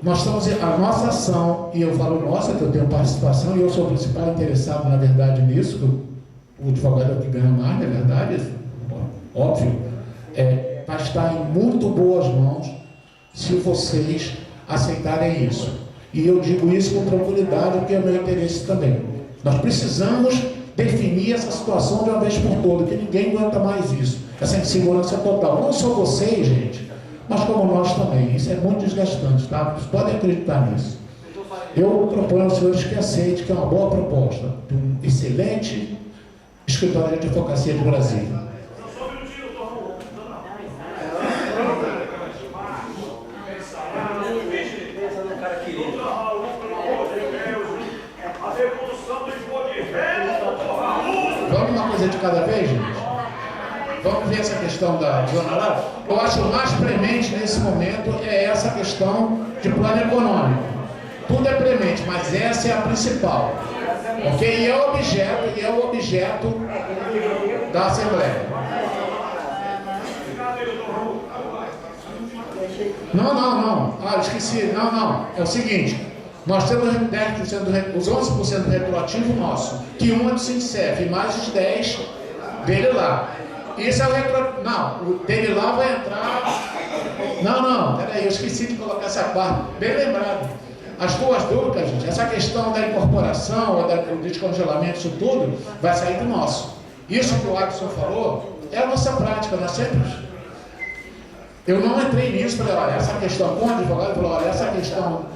S6: Nós estamos, a nossa ação, e eu falo nossa, que eu tenho participação, e eu sou o principal interessado, na verdade, nisso, que o advogado que ganha mais, na verdade, óbvio, vai estar em muito boas mãos se vocês aceitarem isso. E eu digo isso com tranquilidade, porque é o meu interesse também. Nós precisamos definir essa situação de uma vez por todas, que ninguém aguenta mais isso, essa insegurança total. Não só vocês, gente, mas como nós também. Isso é muito desgastante, tá? Vocês podem acreditar nisso. Eu proponho aos senhores que aceitem, que é uma boa proposta de um excelente escritório de advocacia de Brasília. Vamos uma coisa de cada vez, gente? Vamos ver essa questão da Zona Lara? Eu acho mais premente nesse momento é essa questão de plano econômico. Tudo é premente, mas essa é a principal. Ok? E é o objeto da Assembleia. Não. Esqueci. Não. É o seguinte. Nós temos 10% os 11% do retroativo nosso, que um é do Sindicef, e mais os 10 dele lá. Isso é o retroativo. Não, o dele lá vai entrar. Não, peraí, eu esqueci de colocar essa parte. Bem lembrado. As tuas dúvidas, gente, essa questão da incorporação, ou do descongelamento, isso tudo, vai sair do nosso. Isso que o Watson falou é a nossa prática, nós sempre. Eu não entrei nisso, falei, olha, essa questão, com o advogado, falou, olha, essa questão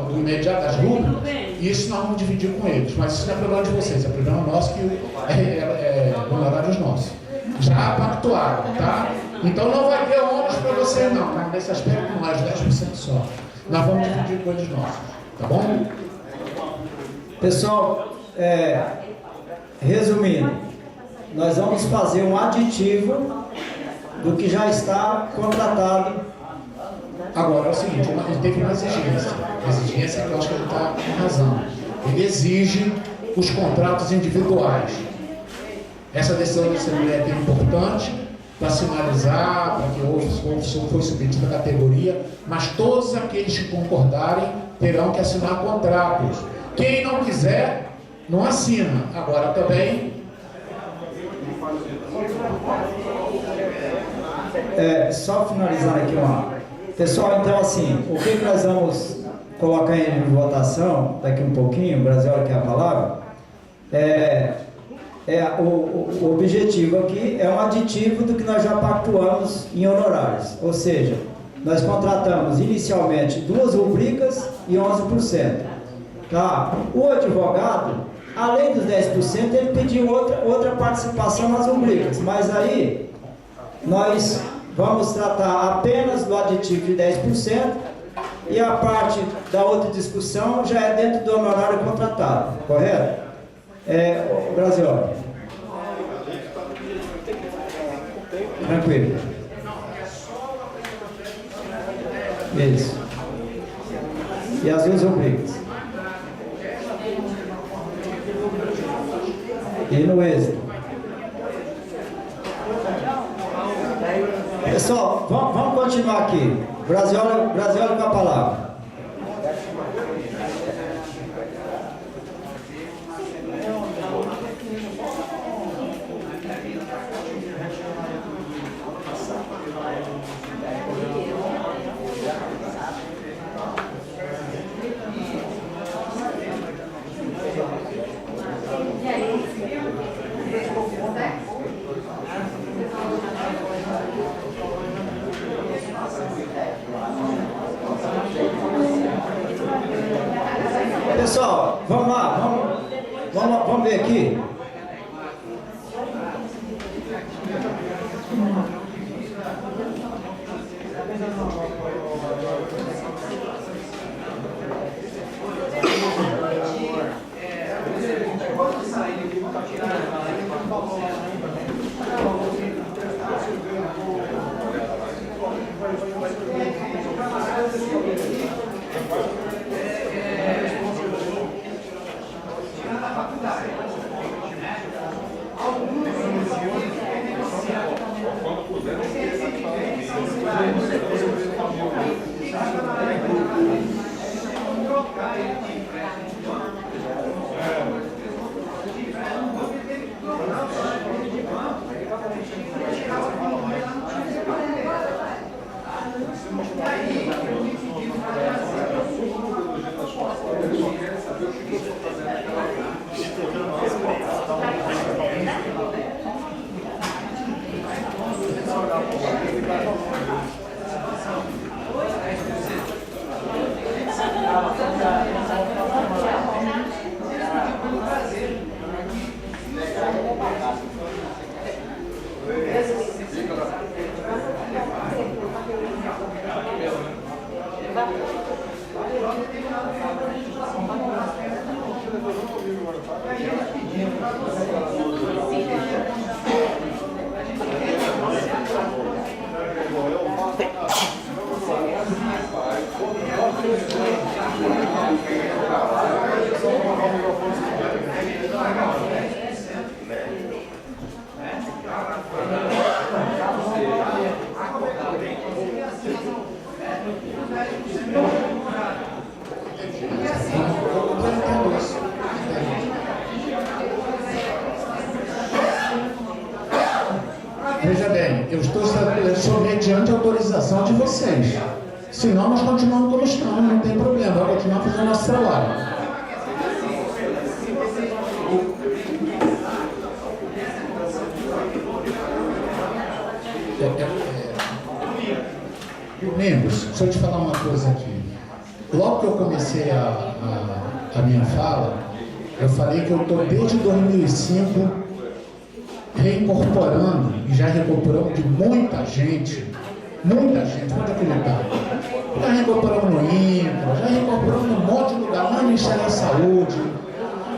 S6: do imediato, das dúvidas, isso nós vamos dividir com eles, mas isso não é problema de vocês, é problema nosso, que é honorários nossos. Já pactuado, tá? Então não vai ter ônus para vocês, não, tá? Nesse aspecto não, é 10% só. Nós vamos dividir com eles nossos, tá bom?
S1: Pessoal, resumindo, nós vamos fazer um aditivo do que já está contratado.
S6: Agora é o seguinte, ele teve uma exigência que eu acho que ele está com razão. Ele exige os contratos individuais. Essa decisão da Assembleia é importante para sinalizar, para que foi submetida a categoria, mas todos aqueles que concordarem terão que assinar contratos. Quem não quiser, não assina. Agora também...
S1: Só finalizar aqui Pessoal, então assim, o que nós vamos colocar em votação daqui um pouquinho, o Brasil quer a palavra, o objetivo aqui é um aditivo do que nós já pactuamos em honorários, ou seja, nós contratamos inicialmente 2 rubricas e 11%. Tá? O advogado, além dos 10%, ele pediu outra participação nas rubricas, mas aí nós vamos tratar apenas do aditivo de 10% e a parte da outra discussão já é dentro do honorário contratado, correto? Brasil. Tranquilo. Isso. E as 2 rubricas. E no êxito. Pessoal, vamos continuar aqui. Brasil com a palavra. Pessoal, vamos lá, vamos ver aqui.
S6: Veja bem, eu sou mediante a autorização de vocês. Senão nós continuamos como estamos, não tem problema, vamos continuar fazendo nosso trabalho. Membros, deixa eu te falar uma coisa aqui. Logo que eu comecei a minha fala, eu falei que eu estou desde 2005 reincorporando, e já recuperamos de muita gente, pode acreditar. Já reincorporamos no INCRA, já reincorporamos num monte de lugar, lá no Ministério da Saúde,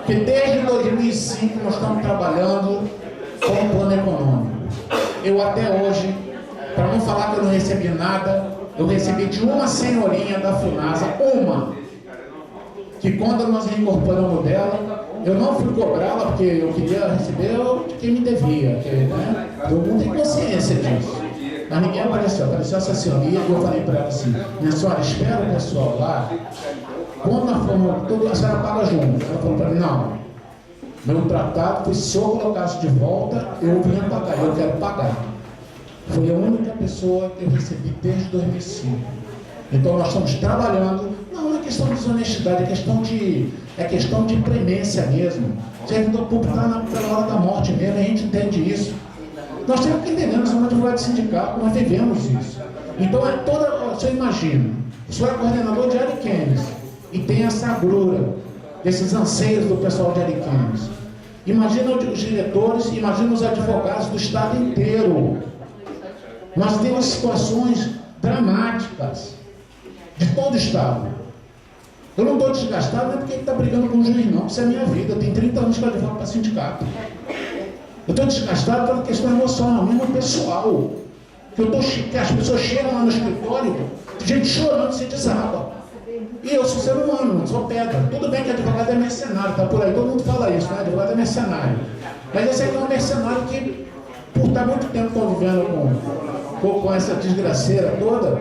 S6: que desde 2005 nós estamos trabalhando com o plano econômico. Eu até hoje, para não falar que eu não recebi nada, eu recebi de uma senhorinha da FUNASA, uma. que quando nós reincorporamos dela, eu não fui cobrá-la porque eu queria receber de quem me devia, né? Todo mundo tem consciência disso. Mas ninguém apareceu essa senhora, e eu falei para ela assim, minha senhora, espera o pessoal lá, quando nós formos tudo, a senhora paga junto. Ela falou para mim, não, meu tratado foi, se eu colocasse de volta, eu vinha pagar, eu quero pagar. Foi a única pessoa que eu recebi desde 2005. Então nós estamos trabalhando, não é questão de desonestidade, é questão de premência mesmo. O servidor público está pela hora da morte mesmo, a gente entende isso. Nós temos que entender, nós somos advogados de sindicato, nós vivemos isso. Então é toda, você imagina, o senhor é coordenador de Ariquemes e tem essa agrura desses anseios do pessoal de Ariquemes. Imagina os diretores, imagina os advogados do estado inteiro. Nós temos situações dramáticas de todo o estado. Eu não estou desgastado, não é porque ele está brigando com o juiz, não. Isso é a minha vida. Eu tenho 30 anos que eu advogo para sindicato. Eu estou desgastado pela questão emocional, mesmo pessoal. Que as pessoas chegam lá no escritório, gente chorando, se desaba. E eu sou ser humano, não sou pedra. Tudo bem que advogado é mercenário, está por aí, todo mundo fala isso, né? Advogado é mercenário. Mas esse aqui é um mercenário que, por estar muito tempo convivendo com essa desgraceira toda,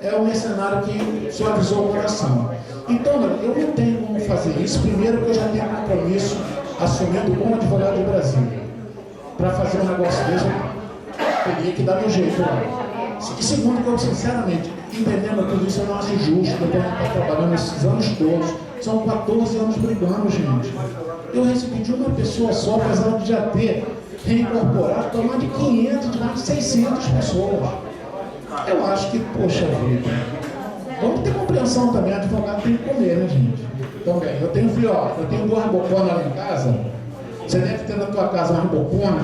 S6: é um mercenário que suavizou o coração. Então, eu não tenho como fazer isso. Primeiro, que eu já tenho compromisso assumido como advogado de Brasília. Para fazer um negócio desse, eu teria que dar meu jeito lá. E segundo, que eu, sinceramente, entendendo tudo isso, eu não acho justo. Eu estou trabalhando esses anos todos. São 14 anos brigando, gente. Eu recebi de uma pessoa só, apesar de já ter reincorporado para mais de 500, de mais de 600 pessoas. Eu acho que, poxa vida, vamos ter compreensão também, advogado tem que comer, né, gente? Então, bem, eu tenho duas boconas lá em casa. Você deve ter na tua casa uma bocona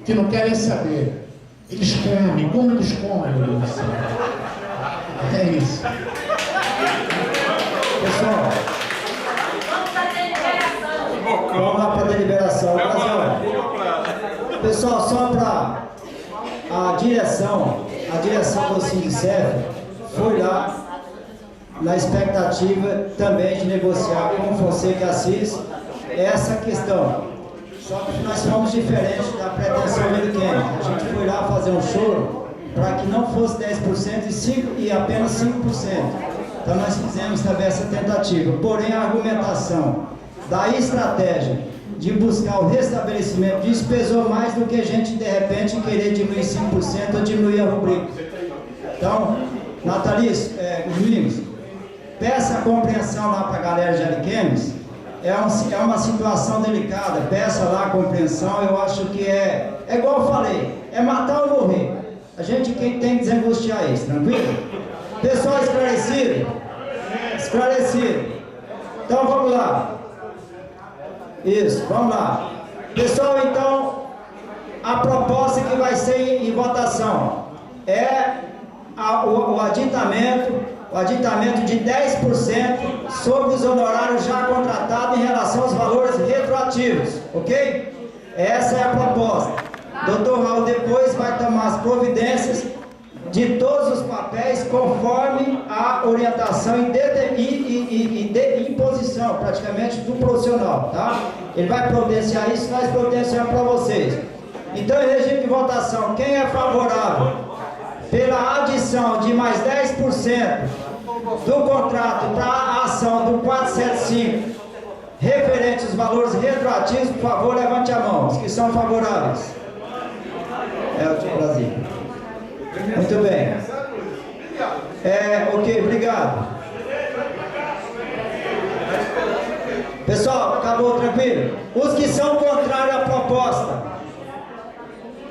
S6: que não querem saber. Eles comem, como eles comem, meu Deus do céu. É isso.
S1: Pessoal, vamos lá para a deliberação. Pessoal, só para a direção do Sindicef foi lá na expectativa também de negociar com o Fonseca Assis essa questão. Só que nós fomos diferentes da pretensão americana. A gente foi lá fazer um choro para que não fosse 10% e apenas 5%. Então nós fizemos também essa tentativa. Porém, a argumentação da estratégia de buscar o restabelecimento disso pesou mais do que a gente, de repente, querer diminuir 5% ou diminuir a rubrica. Então, Natalice, Domingos, peça a compreensão lá para a galera de Ariquemes. É uma situação delicada, peça lá a compreensão. Eu acho que é igual eu falei, é matar ou morrer. A gente quem tem que desangustiar isso, tranquilo? Pessoal esclarecido? Esclarecido. Então vamos lá. Isso, vamos lá. Pessoal, então, a proposta que vai ser em votação é o aditamento de 10% sobre os honorários já contratados em relação aos valores retroativos, ok? Essa é a proposta. Dr. Raul depois vai tomar as providências de todos os papéis conforme a orientação e imposição, praticamente, do profissional, tá? Ele vai providenciar isso, nós providenciamos para vocês. Então, em regime de votação, quem é favorável pela adição de mais 10% do contrato para a ação do 475 referente aos valores retroativos, por favor, levante a mão. Os que são favoráveis. É o de Brasília. Muito bem. Ok, obrigado. Pessoal, acabou, tranquilo? Os que são contrários à proposta.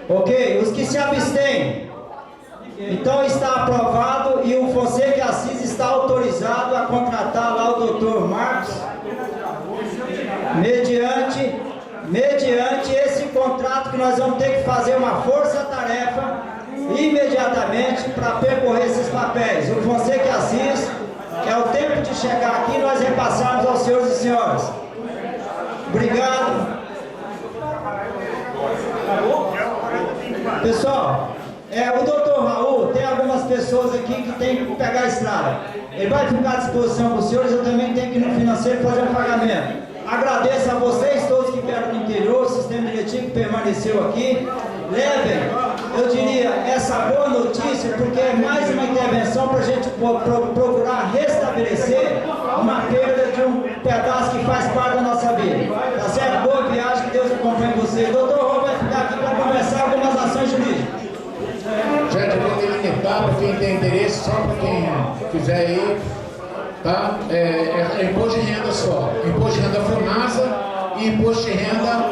S1: Ok? Os que se abstêm. Então está aprovado e o Fonseca Assis está autorizado a contratar lá o Dr. Marcos mediante esse contrato que nós vamos ter que fazer uma força-tarefa imediatamente para percorrer esses papéis. O Fonseca Assis, é o tempo de chegar aqui, nós repassamos aos senhores e senhoras. Obrigado. Pessoal, o Dr. Raul, tem algumas pessoas aqui que tem que pegar pegar a estrada. Ele vai ficar à disposição para os senhores, eu também tenho que ir no financeiro fazer um pagamento. Agradeço a vocês todos que vieram do interior, o sistema diretivo que permaneceu aqui. Levem, eu diria, essa boa notícia, porque é mais uma intervenção para a gente procurar restabelecer uma perda de um pedaço que faz parte da nossa vida. Tá certo? Boa viagem, que Deus acompanhe vocês. Doutor Rô vai ficar aqui para conversar algumas ações jurídicas.
S6: Gente, eu vou delimitar para quem tem interesse, só para quem quiser ir, tá? É imposto de renda só. Imposto de renda FUNASA e imposto de renda